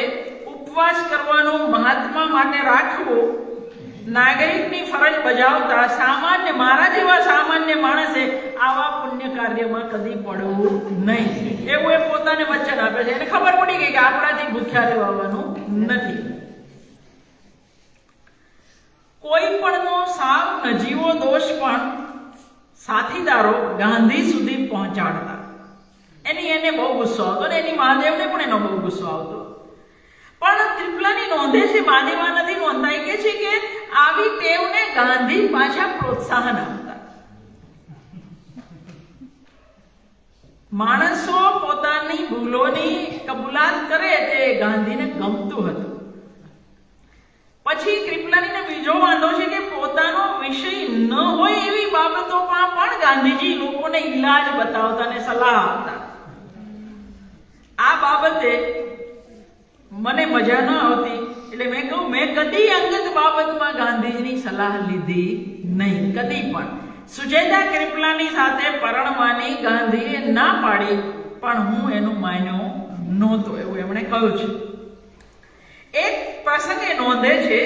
ઉપવાસ કરવાનું મહાત્મા માટે રાખવું, નાગરિકની ફરજ બજાવતા સામાન્ય મારા જેવા સામાન્ય માણસે આવા પુણ્ય કાર્યમાં કદી પડવું નહીં, એવું એ પોતાને વચન આપે છે. એને ખબર પડી ગઈ કે આપણાથી ભૂખ્યા રહેવાનું નથી. કોઈ પણનો સાવ નજીવો દોષ પણ સાથીદારો ગાંધી સુધી પહોંચાડતા. એને બહુ ગુસ્સો આવતો અને એની મહાદેવને પણ એનો બહુ ગુસ્સો આવતો. પણ ત્રિપલાની નોંધે છે, મહાદેવા નથી નોંધતા, એ કહે છે કે આવી ટેવને ગાંધી પાછા પ્રોત્સાહન આપતા. માણસો પોતાની ભૂલોની કબૂલાત કરે તે ગાંધીને ગમતું હતું. પછી કૃપલાનીને બીજો વાંધો છે કે પોતાનો વિષય ન હોય એવી બાબતોમાં પણ ગાંધીજી લોકોને ઈલાજ બતાવતા અને સલાહ આપતા. આ બાબતે મને મજા ન આવતી એટલે મેં કહ્યું, મેં કદી અંગત બાબતમાં ગાંધીજીની સલાહ લીધી નહીં, કદી પણ. સુચેતા કૃપલાની સાથે પરણવાની ગાંધીએ ના પાડી, પણ હું એનું માન્યો નહોતો, એવું એમણે કહ્યું છે. એક પ્રસંગે નોંધે છે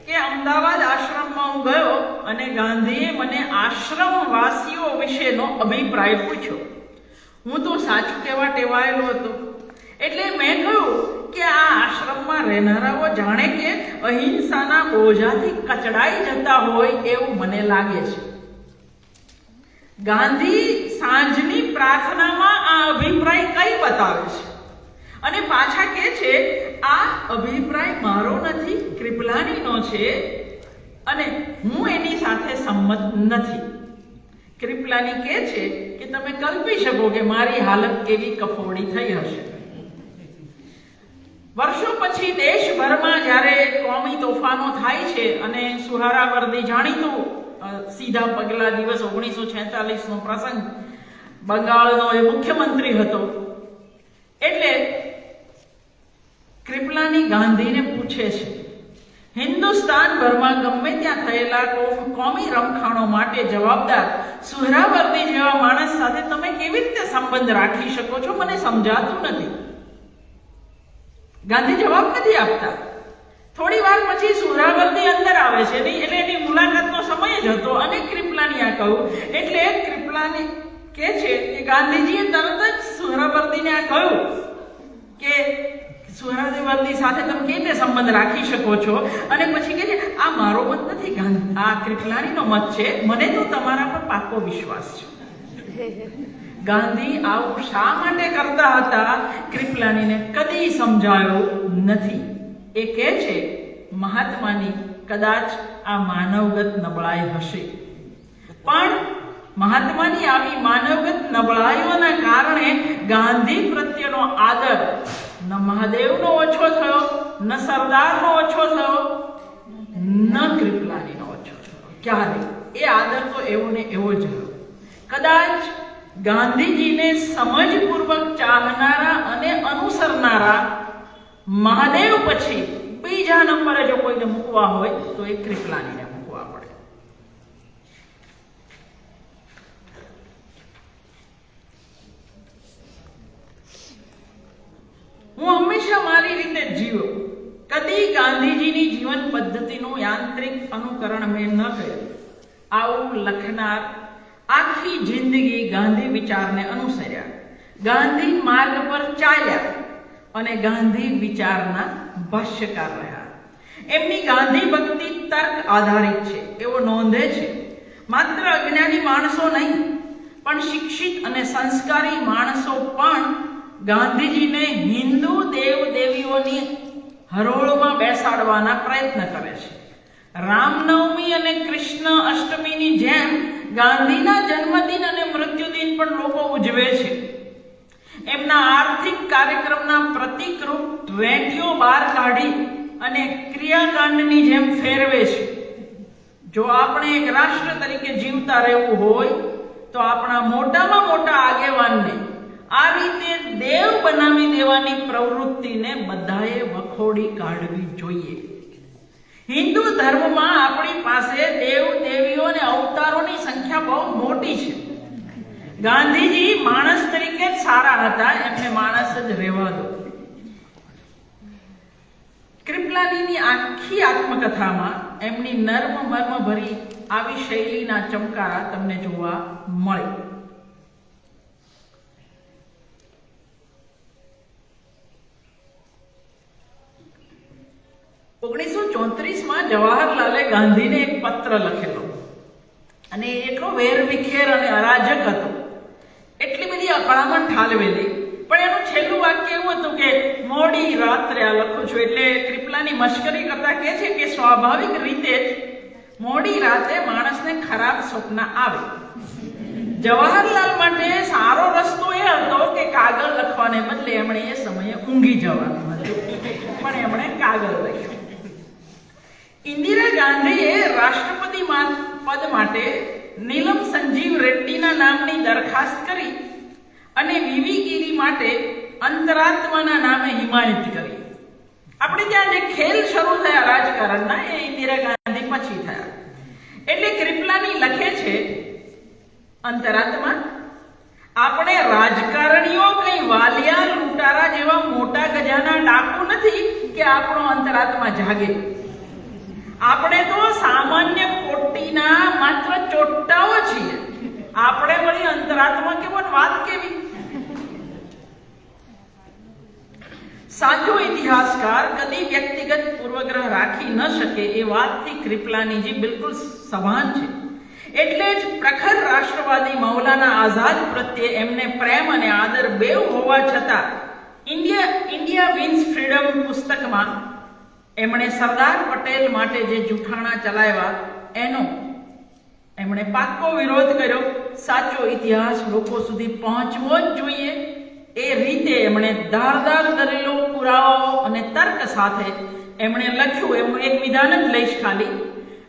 કે અમદાવાદ આશ્રમમાં હું ગયો અને ગાંધીએ મને આશ્રમવાસીઓ વિશેનો અભિપ્રાય પૂછ્યો. હું તો સાચું કહેવા ટેવાયેલો હતો એટલે મેં કહ્યું કે આ આશ્રમમાં રહેનારાઓ જાણે કે અહિંસાના બોજાથી કચડાઈ જતા હોય એવું મને લાગે છે. ગાંધી સાંજની પ્રાર્થનામાં આ અભિપ્રાય કઈ બતાવે છે અને પાછા કહે છે આ અભિપ્રાય મારો નથી, કૃપલાનીનો છે અને હું એની સાથે સંમત નથી. કૃપલાની કહે છે કે તમે કલ્પી શકો કે મારી હાલત કેવી કફોડી થઈ હશે. વર્ષો પછી દેશભરમાં જ્યારે કોમી તોફાનો થાય છે અને સુહારાવર્દી જાણીતું સીધા પગલા દિવસ 1946 નો પ્રસંગ, બંગાળનો એ મુખ્યમંત્રી હતો, એટલે કૃપલાની ગાંધીને પૂછે છે, હિન્દુસ્તાનભરમાં ગમે ત્યાં થયેલા કોમી રમખાણો માટે જવાબદાર સુહરાવર્દી જેવા માણસ સાથે તમે કેવી રીતે સંબંધ રાખી શકો છો, મને સમજાતું નથી. ગાંધી જવાબ નથી આપતા. થોડી વાર પછી સુહરાવર્દી અંદર આવે છે, એટલે એની મુલાકાતનો સમય જ હતો અને કૃપલાની આ કહ્યું એટલે કૃપલાની કહે છે કે ગાંધીજીએ તરત જ સુહરાવર્દીને આ કહ્યું કે સુહરાવર્દી સાથે તમે કેવી રીતે સંબંધ રાખી શકો છો, અને પછી કહે છે આ મારો મત નથી, આ કૃપલાનીનો મત છે, મને તો તમારા પર પાકો વિશ્વાસ છે. ગાંધી આવું શા માટે કરતા હતા કૃપલાનીને કદી સમજાયું નથી. એ કહે છે મહાત્માની કદાચ આ માનવગત નબળાઈ હશે, પણ મહાત્માની આવી માનવગત નબળાઈઓના કારણે ગાંધી પ્રત્યેનો આદર ન મહાદેવનો ઓછો થયો, ન સરદારનો ઓછો થયો, ન કૃપલાનીનો ઓછો થયો. ક્યારે એ આદર તો એવો ને એવો જ રહ્યો. કદાચ ગાંધીજીને સમજપૂર્વક ચાહનારા અને અનુસરનારા મહાદેવ પછી બીજા નંબરે જો કોઈને મૂકવા હોય તો એ કૃપલાનીને મૂકવા પડે. હું હંમેશા મારી રીતે જીવ્યો, કદી ગાંધીજીની જીવન પદ્ધતિનું યાંત્રિક અનુકરણ મેં ન કર્યું. આવું લખનાર આખી જિંદગી ગાંધી વિચારને અનુસર્યા, ગાંધી માર્ગ પર ચાલ્યા અને ગાંધી વિચારના ભાષ્યકાર રહ્યા. એમની ગાંધી ભક્તિ તર્ક આધારિત છે એવો નોંધે છે. માત્ર અજ્ઞાની માણસો નહીં પણ શિક્ષિત અને સંસ્કારી માણસો પણ ગાંધીજીને હિન્દુ દેવ દેવીઓની હરોળમાં બેસાડવાના પ્રયત્ન કરે છે. રામનવમી અને કૃષ્ણ અષ્ટમીની જેમ ગાંધીના જન્મદિન અને મૃત્યુદિન પણ લોકો ઉજવે છે. એમના આર્થિક કાર્યક્રમના પ્રતિકરૂપ વેટીઓ બહાર કાઢી અને ક્રિયાકાંડની જેમ ફેરવે છે. જો આપણે એક રાષ્ટ્ર તરીકે જીવતા રહેવું હોય તો આપણા મોટામાં મોટા આગેવાનને આ રીતે દેવ બનાવી દેવાની પ્રવૃત્તિને બધાએ વખોડી કાઢવી જોઈએ. હિન્દુ ધર્મમાં આપણી પાસે દેવ દેવીઓ અને અવતારોની સંખ્યા બહુ મોટી છે. ગાંધીજી માણસ તરીકે જ સારા હતા, એમને માણસ જ રહેવા દો. કૃપલાનીની આખી આત્મકથામાં એમની નર્મ મર્મ ભરી આવી શૈલીના ચમકારા તમને જોવા મળે. માં જવાહરલાલે ગાંધીને એક પત્ર લખેલો અને એટલો વેરવિખેર અને અરાજક હતો, એટલી બધી અકળામણ ઠાલવેલી. પણ એનું છેલ્લું વાક્ય એવું હતું કે મોડી રાત્રે આ લખું છું. એટલે કૃપલાની મશ્કરી કરતા કહે છે કે સ્વાભાવિક રીતે જ મોડી રાતે માણસને ખરાબ સ્વપ્ન આવે. જવાહરલાલ માટે સારો રસ્તો એ હતો કે કાગળ લખવાને બદલે એમણે એ સમયે ઊંઘી જવાનું હતું, પણ એમણે કાગળ લખ્યું. ઇન્દિરા ગાંધીએ રાષ્ટ્રપતિ પદ માટે નીલમ સંજીવ રેડ્ડીના નામની દરખાસ્ત કરી અને વીવી ગીરી માટે અંતરાત્માના નામે હિમાયત કરી. આપણે ત્યાં જે ખેલ શરૂ થયા રાજકારણના, એ ઇન્દિરા ગાંધી પછી થયા. એટલે કૃપલાની લખે છે, અંતરાત્મા, આપણે રાજકારણીઓ કઈ વાલિયા લૂંટારા જેવા મોટા ગજાના ડાકુ નથી કે આપણો અંતરાત્મા જાગે. આપણે તો સામાન્ય કોટીના માત્ર ચોટ્ટાઓ છીએ. આપણે વળી અંતરાત્મા કેવો, વાત કેવી? સાચો ઇતિહાસકાર કદી વ્યક્તિગત પૂર્વગ્રહ રાખી ન શકે એ વાતથી કૃપલાનીજી બિલકુલ સભાન છે. એટલે જ પ્રખર રાષ્ટ્રવાદી મૌલાના આઝાદ પ્રત્યે એમને પ્રેમ અને આદર બેવ હોવા છતાં ઇન્ડિયા વિન્સ ફ્રીડમ પુસ્તકમાં એમણે સરદાર પટેલ માટે જે જૂઠાણા ચલાવ્યા એનો એમણે પાક્કો વિરોધ કર્યો. સાચો ઇતિહાસ લોકો સુધી પહોંચવો જ જોઈએ એ રીતે એમણે ધારદાર દલીલો, પુરાવાઓ અને તર્ક સાથે એમણે લખ્યું. એમનું એક વિધાન જ લઈશ ખાલી.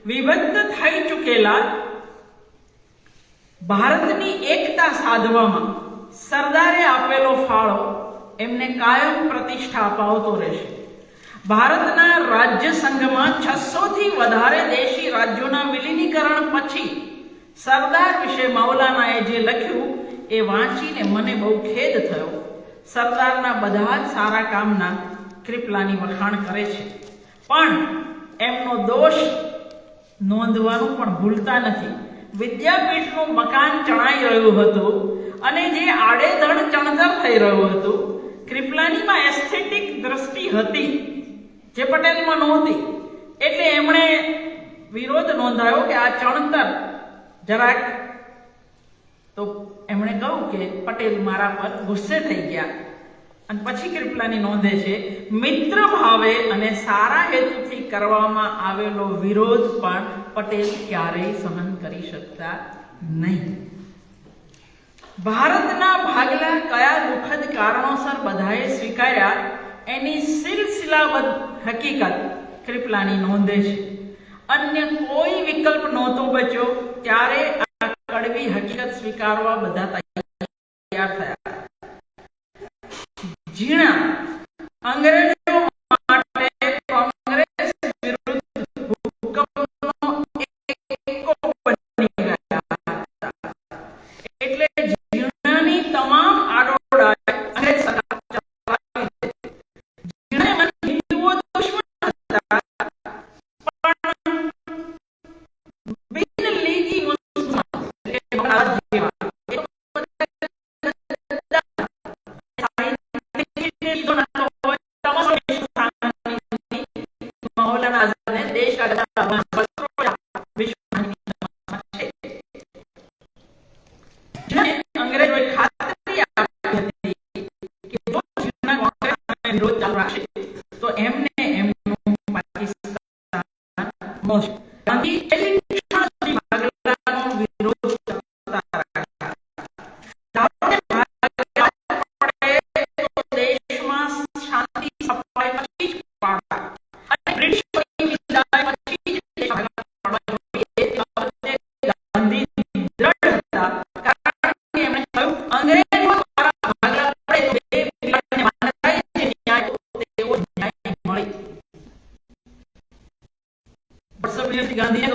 વિભક્ત થઈ ચૂકેલા ભારતની એકતા સાધવામાં સરદારે આપેલો ફાળો એમને કાયમ પ્રતિષ્ઠા અપાવતો રહેશે. ભારતના રાજ્ય સંઘમાં 600 થી વધારે દેશી રાજ્યોના વિલીનીકરણ પછી સરદાર વિશે મૌલાનાએ જે લખ્યું એ વાંચીને મને બહુ ખેદ થયો. સરદારના બધા જ સારા કામના કૃપલાની વખાણ કરે છે, પણ એમનો દોષ નોંધવાનું પણ ભૂલતા નથી. વિદ્યાપીઠનું મકાન ચણાઈ રહ્યું હતું અને જે આડેધડ ચણતર થઈ રહ્યું હતું, કૃપલાનીમાં એસ્થેટિક દ્રષ્ટિ હતી જે પટેલમાં નહોતી. એટલે એમણે વિરોધ નોંધાયો કે આ ચણતર જરાક, તો એમણે કહ્યું કે પટેલ મારા પર ગુસ્સે થઈ ગયા. અને પછી કૃપલાની નોંધે છે, મિત્ર ભાવે અને સારા હેતુથી કરવામાં આવેલો વિરોધ પણ પટેલ ક્યારેય સહન કરી શકતા નહીં. ભારતના ભાગલા કયા દુઃખદ કારણોસર બધાએ સ્વીકાર્યા એની સિલસિલાબદ્ધ હકીકત કૃપલાની નોંધે છે. અન્ય કોઈ વિકલ્પ નહોતો બચ્યો ત્યારે આ કડવી હકીકત સ્વીકારવા બધા તૈયાર થયા. ઝીણા અંગ્રેજો માટે કોંગ્રેસ વિરુદ્ધ ભૂકંપનો એકો બની ગયા હતા. એટલે ઝીણાની તમામ આડોડાઈ અંગ્રેજ સરકાર ચલાવી હતી. ઝીણા હિન્દુઓ દુશ્મન હતા, પણ બિનલીગી મુસલમાન એટલે ભારત જેવા તમામ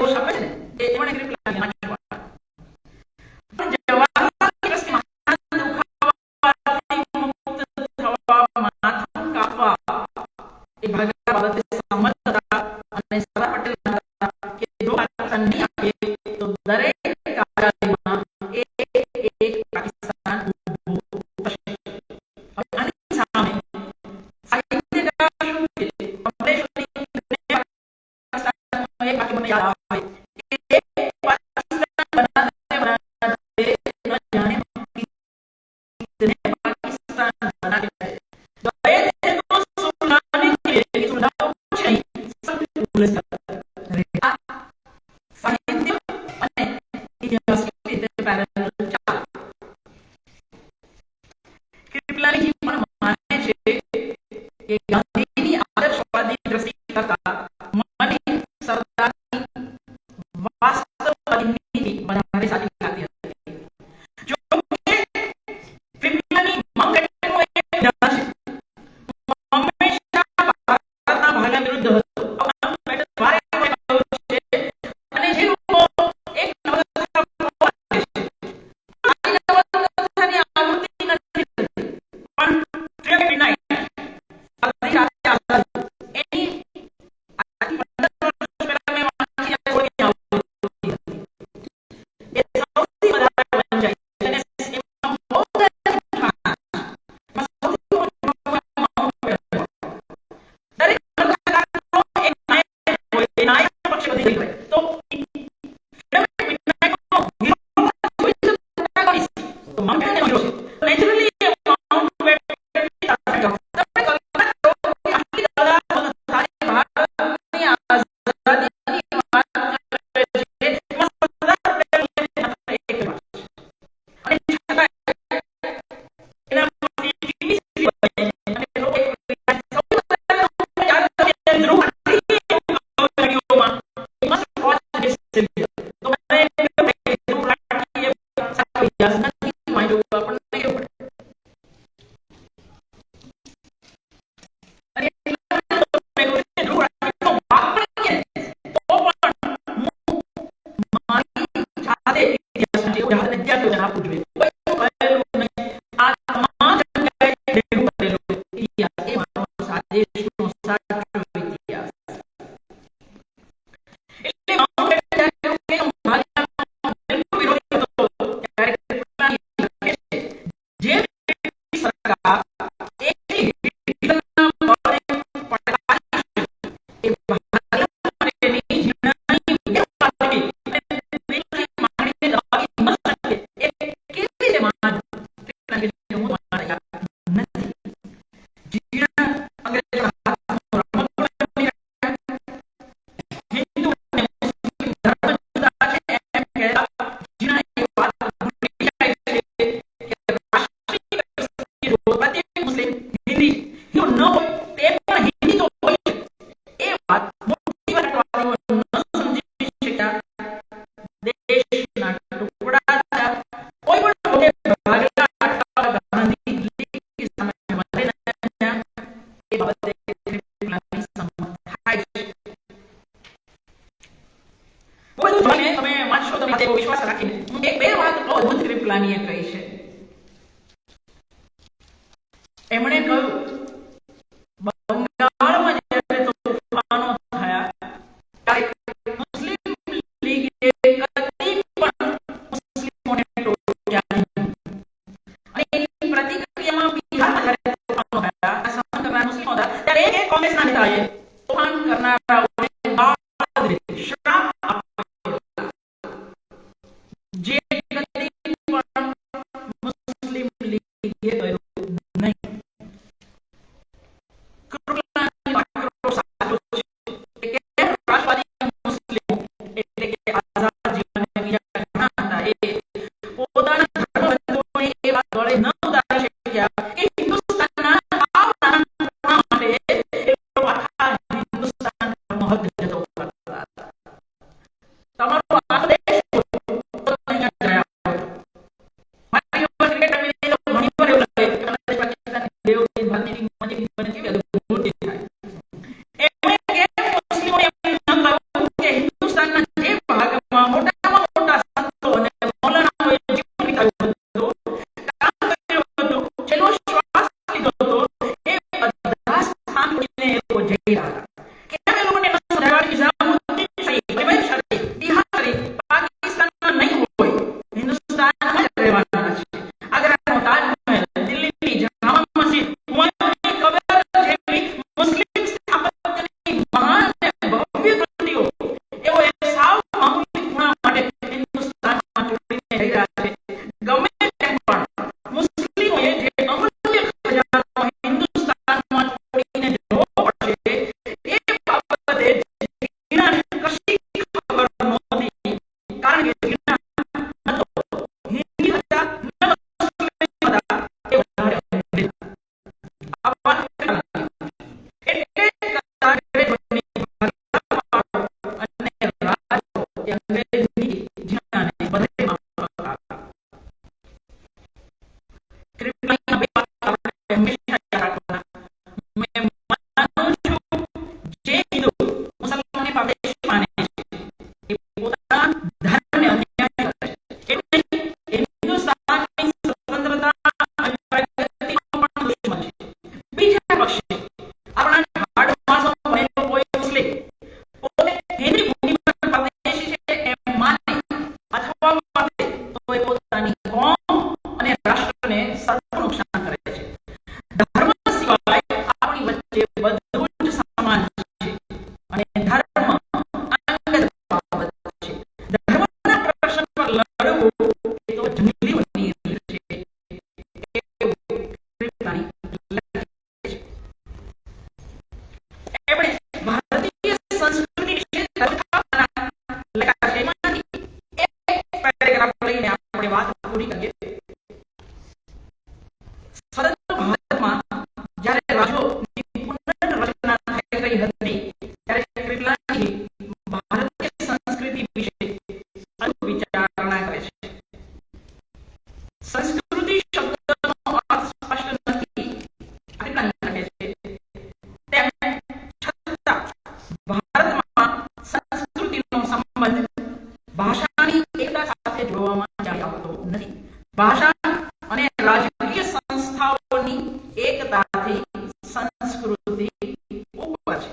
દોષ આપે છે ને એ પણ એક રિપ્લાય વાંચવા. પણ જવાહરલાલ નેહરુ મહાન દુખાવાથી મુક્ત થવા, માથું કાપવા એ ભાગા બાબતે સંમત હતા અને સરદાર પટેલ હતા કે જો પાકિસ્તાન નહીં આપે તો દરેક કાર્યાલયમાં એક પાકિસ્તાન ઊભું થશે. હવે આની સામે સાહિત્યકાર શું છે? કમલેશ્વરી પાકિસ્તાનનો એક વાક્ય મને યાદ આવે કે પાકિસ્તાન બનાતે બનાતે ન જાને कितने पाकिस्तान बनाते हैं, गए थे तो सुलगाने के लिए, सुलगाओ कुछ नहीं, सब भूल गए. આ સાહિત્ય અને ઇતિહાસની રીતે પેરેલલ ચાલે. કૃપલાનીજી પણ માને છે કે ગાંધીની આદર્શવાદી દ્રષ્ટિ કરતા મને સરદારની વાસ્તવવાદી નીતિ વધારે સાચી લાગતી હતી. જો કે કૃપલાની માર્કેટનો એક ડર છે. હંમેશા ભારતના ભાગલા વિરુદ્ધ હતો. વારે વારે કહ્યું છે અને જે લોકો એક નવલકથા પ્રવાહ કરે છે, આ નવલકથાની આવૃત્તિ નથી થતી, પણ ટ્રેક નાઇટ આધી રાતે આઝાદી એની આજથી 15 વર્ષ પહેલા મેં વાંચી આ થોડી આવૃત્તિ હતી. એ સૌથી વધારે વંચાય છે અને એમાં બહુ બધા ઠાણા, એમાં સૌથી મોટું દરેક નવલકથાકારનો એક નાયક હોય, એ નાયક પક્ષ વધી ગઈ હોય તો નેચરલી માઉન્ટ બેટનની સાથે તમે કલ્પના કરો કે આટલી દાદા સારી ભારતની આઝાદીની વાત કરે છે, એમાં સરદાર પટેલની એક વાત છે અને છતાં એના પરથી ટીવી બને અને લોકો સૌથી વધારે યાદ છે ધ્રુવ રાઠી વિડીયોમાં મસ્ત વોચ ધીસ સિમ્પલ. તો મને ધ્રુવ રાઠી એ સારો ઇતિહાસ નથી વાંચ્યો, આપણને નહીં પડે. અને એટલા માટે મેં કહ્યું કે ધ્રુવ રાઠીનો ભાગ પણ કે તો પણ હું મારી જાતે ઇતિહાસ જેવું જાતે વિદ્યાર્થીઓને આપવું જોઈએ. કોઈ કહેલું નહીં, આ તમામ જગ્યાએ ભેગું કરેલું ઇતિહાસ એ મારો દેશનો સાચો ઇતિહાસ. એટલે માઉન્ટ બેટન જ્યારે કહ્યું કે હું ભાજપનો બિલકુલ વિરોધી હતો, ત્યારે કૃપલાની લખે છે જે બ્રિટિશ સરકાર એકલી હિટલરના બળે પડકારી છે, એ ભાજપ માટેની જીવનની બે વાતની અને દિલથી માંગણીને દબાવી ન શકે, એ કેવી રીતે માનવું? કૃપલાનીજી હું મારા યાદ નથી. જીવન અંગ્રેજોના હાથમાં રમકડું બની રહ્યા, હિન્દુ અને મુસ્લિમ ધર્મ જુદા છે એમ કહેતા જીવન એ વાત ભૂલી જાય છે કે રાષ્ટ્રીય પરિસ્થિતિ રોજબરોજ મુસ્લિમ હિન્દી હિન્દુ ન હોય તે પણ હિન્દી તો હોય છે. એ વાત મોટી વાટવાળીઓ ન સમજી શક્યા. દેશના ટુકડા થયા, કોઈ પણ મોટે ભાગલા અટકાવવા ગાંધી સામે વધે ન થયા. એ બાબતે કૃપલાની સંમત થાય છે. બધું જોઈને તમે વાંચશો, તમે તેવો વિશ્વાસ રાખીને હું એક બે વાત બહુ અદભુત કૃપલાનીએ કહી છે. એમણે કહ્યું બંગાળમાં જ્યારે તોફાનો થયા ત્યારે મુસ્લિમ લીગે કદી પણ મુસ્લિમોને ટોક્યા નહીં. અને એની પ્રતિક્રિયામાં બિહારમાં જ્યારે તોફાનો થયા, સહન કરનારા મુસ્લિમો હતા, ત્યારે એક કોંગ્રેસના નેતાએ તોફાન કરનારાઓને ગાળ દીધી, શ્રાપ આપ્યો, જે કદી પણ મુસ્લિમ લીગે કર્યું નહીં. કૃપલાની વાક્યો સાચો છે કે કેમ રાષ્ટ્રવાદી મુસ્લિમો એટલે કે આઝાદ જીવન અને બીજા ઘણા હતા, એ પોતાના ધર્મબંધુઓને એ વાત ગળે ન ઉતારી શક્યા કે હિન્દુસ્તાનના સાવ નાના ટુકડા માટે એ લોકો આખા હિન્દુસ્તાન પરનો હક જતો કરતા હતા. તમારો આ દેશ અહીંયા હિન્દુસ્તાનમાં જ રહેવાના છે. આગ્રાનો તાજમહેલ, દિલ્હીની જામા મસ્જિદ, હુમાયુની કબર જેવી મુસ્લિમ સ્થાપત્યની મહાન અને ભવ્ય કૃતિઓ એવો એક સાવ મામૂલી ખૂણા માટે હિન્દુસ્તાનમાં તોડીને રહી રહ્યા છે. ગમે તેમ પણ મુસ્લિમોએ જે અમૂલ્ય ખજાનો હિન્દુસ્તાનમાં તોડીને જોવો પડશે એ બાબતે જીણાને કશી ખબર નહોતી. કારણ કે જીણા ન તો હિન્દી હતા ન મુસ્લિમ હતા, એ વધારે અંગ્રેજ હતા. આ વાત એટલે કદાચ અંગ્રેજોની ભાગીદારીવાળો અને રાજો એ અંગ્રેજની જીણાને બધે માફક હતા. ક્રિપ્લાનીના બે વાક્ય આપણે હંમેશા યાદ રાખવાના. મેં માનું છું જે હિન્દુ મુસલમાનને પાદેશ માને છે એ પોતાના ધર્મને અન્યાય કરે છે. એમ નહીં, એ હિન્દુસ્તાનની સ્વતંત્રતા અને પ્રગતિનો પણ દુશ્મન છે. બીજા પક્ષે આપણા હાડમાસનો બનેલો કોઈ મુસ્લિમ પોતે એની ભૂમિ પર પાદેશી છે એમ માને અથવા માને તો એ પોતાની કોમ અને રાષ્ટ્રને સર્વ નુકસાન કરે છે. ધર્મ સિવાય આપણી વચ્ચે બધું જ સમાન છે અને ધર્મ અંગત બાબત છે. ધર્મના પ્રશ્ન પર લડવું એ તો જંગલી બની રહ્યું છે. એવું ક્રિપ્લાની લખે છે. એમણે ભારતીય સંસ્કૃતિ વિશે લખાવાના લખ્યા છે. એમાંથી એક પેરેગ્રાફ લઈને આપણે વાત પૂરી કરીએ. સ્વતંત્ર ભારતમાં જ્યારે રાજ્યોની પુનર્રચના થઈ રહી હતી ત્યારે ક્રિપ્લાની ભારતીય સંસ્કૃતિ વિશે અદભુત વિચારણા કરે છે. સંસ્કૃતિ શબ્દનો અર્થ સ્પષ્ટ નથી, ક્રિપ્લાની લખે છે. તેમ છતાં ભારતમાં સંસ્કૃતિનો સંબંધ ભાષાની એકતા સાથે જોડવામાં ક્યાંય આવતો નથી. ભાષા અને રાજકીય સંસ્થાઓની એકતાથી સંસ્કૃતિ ઉપર છે.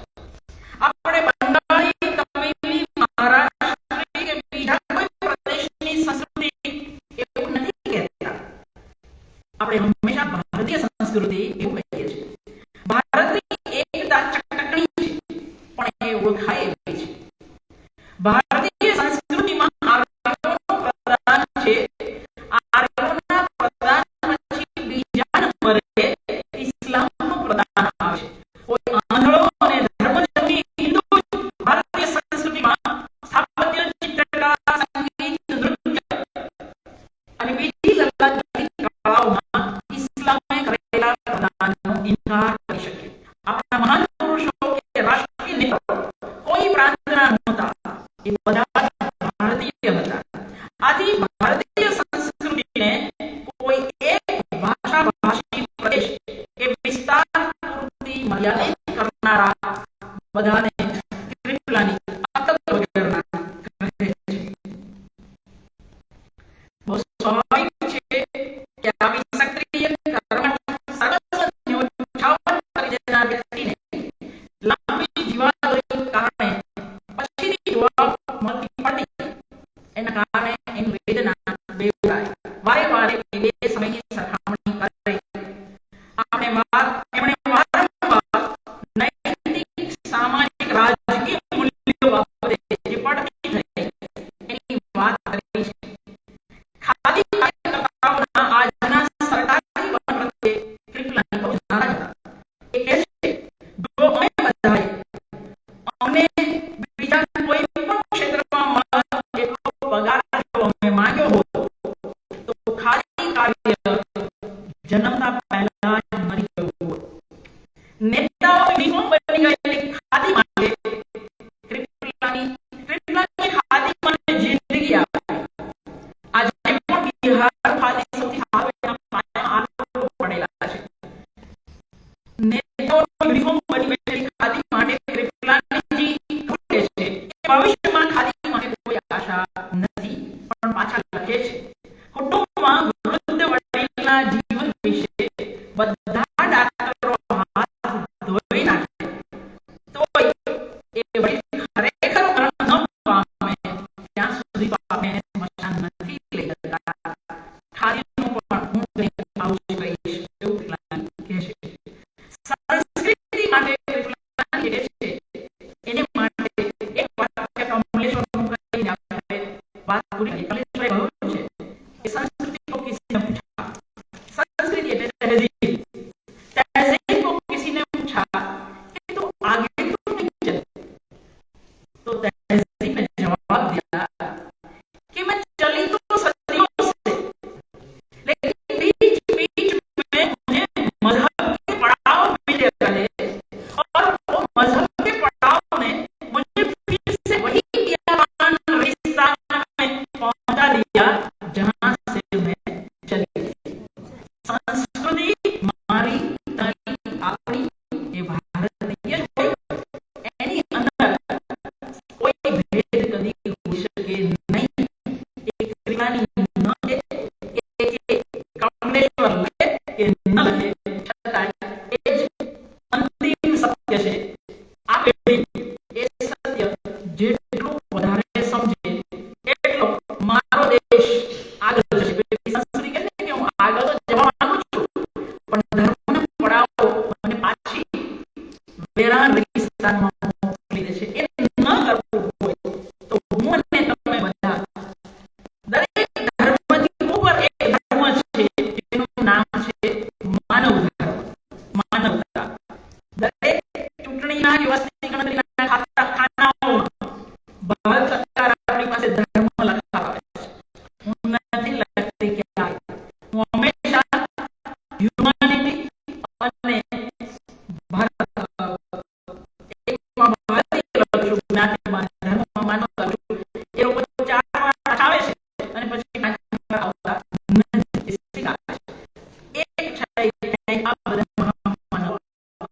આપણે બંગાળી, તમિલી, મહારાષ્ટ્રી કે બીજા કોઈ પ્રદેશની સંસ્કૃતિ એવું નથી કહેતા. આપણે હંમેશા ભારતીય સંસ્કૃતિ એવું કહીએ છીએ. ભારતની એકતા ચટકણી છે પણ એ ઓળખાય એવી છે. ભારતીય સંસ્કૃતિમાં આર્યોનું પ્રદાન છે. આર્યોના પ્રદાન પછી બીજા નંબરે ઇસ્લામનું પ્રદાન આવે છે. કોઈ આંધળો અને ધર્મજગી હિન્દુ ભારતીય સંસ્કૃતિમાં સ્થાપત્ય, ચિત્રકલા, સંગીત, નૃત્ય અને બીજી લલાજતી કળાઓમાં ઇસ્લામે કરેલા પ્રદાનનો ઇનકાર કરી શકે. આપણા મહાન પુરુષો કે રાષ્ટ્રીય નેતાઓ કોઈ પ્રાંતના નહોતા, એ બધા ભારતીય હતા. આથી ભારતીય સંસ્કૃતિને કોઈ એક ભાષાભાષી પ્રદેશ કે વિસ્તાર પૂરતી મર્યાદિત કરનારા બધાને ક્રિપ્લાની અટક વગેરેના કહે છે. બહુ સ્વાભાવિક છે કે આવી સક્રિય કર્મઠ સરસ ન્યોછાવર કરી દેનાર વ્યક્તિને લાંબી જીવાદોરીને કારણે પછીથી જવાબ મળતી પડી. એના કારણે એની વેદના બેવડાય. વારે વારે એ બે સમયની સરખામણી કરે. એમણે વારંવાર નૈતિક, સામાજિક, રાજકીય મૂલ્યો બાબતે જે પડતી થઈ એની વાત કરી છે. ખાદી કાર્યકર્તાઓના આજના સરકારી વલણ પ્રત્યે ક્રિપ્લાની બહુ નારાજ હતા. એ કહે છે, જો અમે બધાએ અમને બીજા કોઈ પણ ક્ષેત્રમાં મળે એટલો પગાર જો અમે માંગ્યો હોત તો ખાદી કાર્ય જન્મતા પહેલા જ મરી ગયું હોત. નેતાઓ યુનિફોર્મ બની ગયેલી ખાદી માટે ક્રિપ્લાની ખાદી માટે જિંદગી આપી. આજે પણ બિહાર ખાદી સૌથી સારું એના પાયામાં આરોપો પડેલા છે. નેતાઓ યુનિફોર્મ બની ગયેલી ખાદી માટે ક્રિપ્લાની ભૂલે છે કે ભવિષ્યમાં ખાદી માટે કોઈ આશા નથી. પણ પાછા લખે છે, કુટુંબમાં વૃદ્ધ વડીલના જીવન વિશે બધા ડાક્ટરો હાથ ધોઈ નાખે તોય એ વડીલ ખરેખર મરણ ન પામે ત્યાં સુધી તો આપણે સ્મશાન નથી લઈ જતા. बात पूरी कलेशभाई कहूं છે कि संस्कृति को किसी ने पूछा, संस्कृति એટલે तहजीब, तहजीब को किसी ने पूछा कि तू आगे क्यों नहीं चले, तो तहजीब ने जवाब दिया कि मैं चली तो सदियों से, लेकिन बीच बीच में मुझे मजहब के पड़ाव मिले गए और वो मजहब के पड़ाव ने मुझे फिर से वही ज्ञान रेगिस्तान में पहुंचा दिया जहां से मैं चली थी। संस्कृति मारी तारी आपणी ये भारतની એ કોઈ એની અંદર કોઈ ભેદ કદી હોઈ શકે નહીં। એક ક્રિયાની ન લે એક કમલેશ્વર લે કે ન લે છતાં એ જ અંતિમ સત્ય છે। આ પેઢી એ સત્ય જેટલું વધારે સમજે એટલો મારો દેશ આગળ જશે। પેલી સંસ્કૃતિ કહે છે કે હું આગળ તો જવા માંગુ છું, પણ ધર્મના પડાવો મને પાછી વેરાન રેગિસ્તાનમાં મોકલી દે છે। એ ન કરવું હોય તો હું અને તમે બધા દરેક ધર્મથી ઉપર એક ધર્મ છે જેનું નામ છે માનવ ધર્મ, માનવતા। દરેક ચૂંટણીના કે વસ્તી ગણતરીના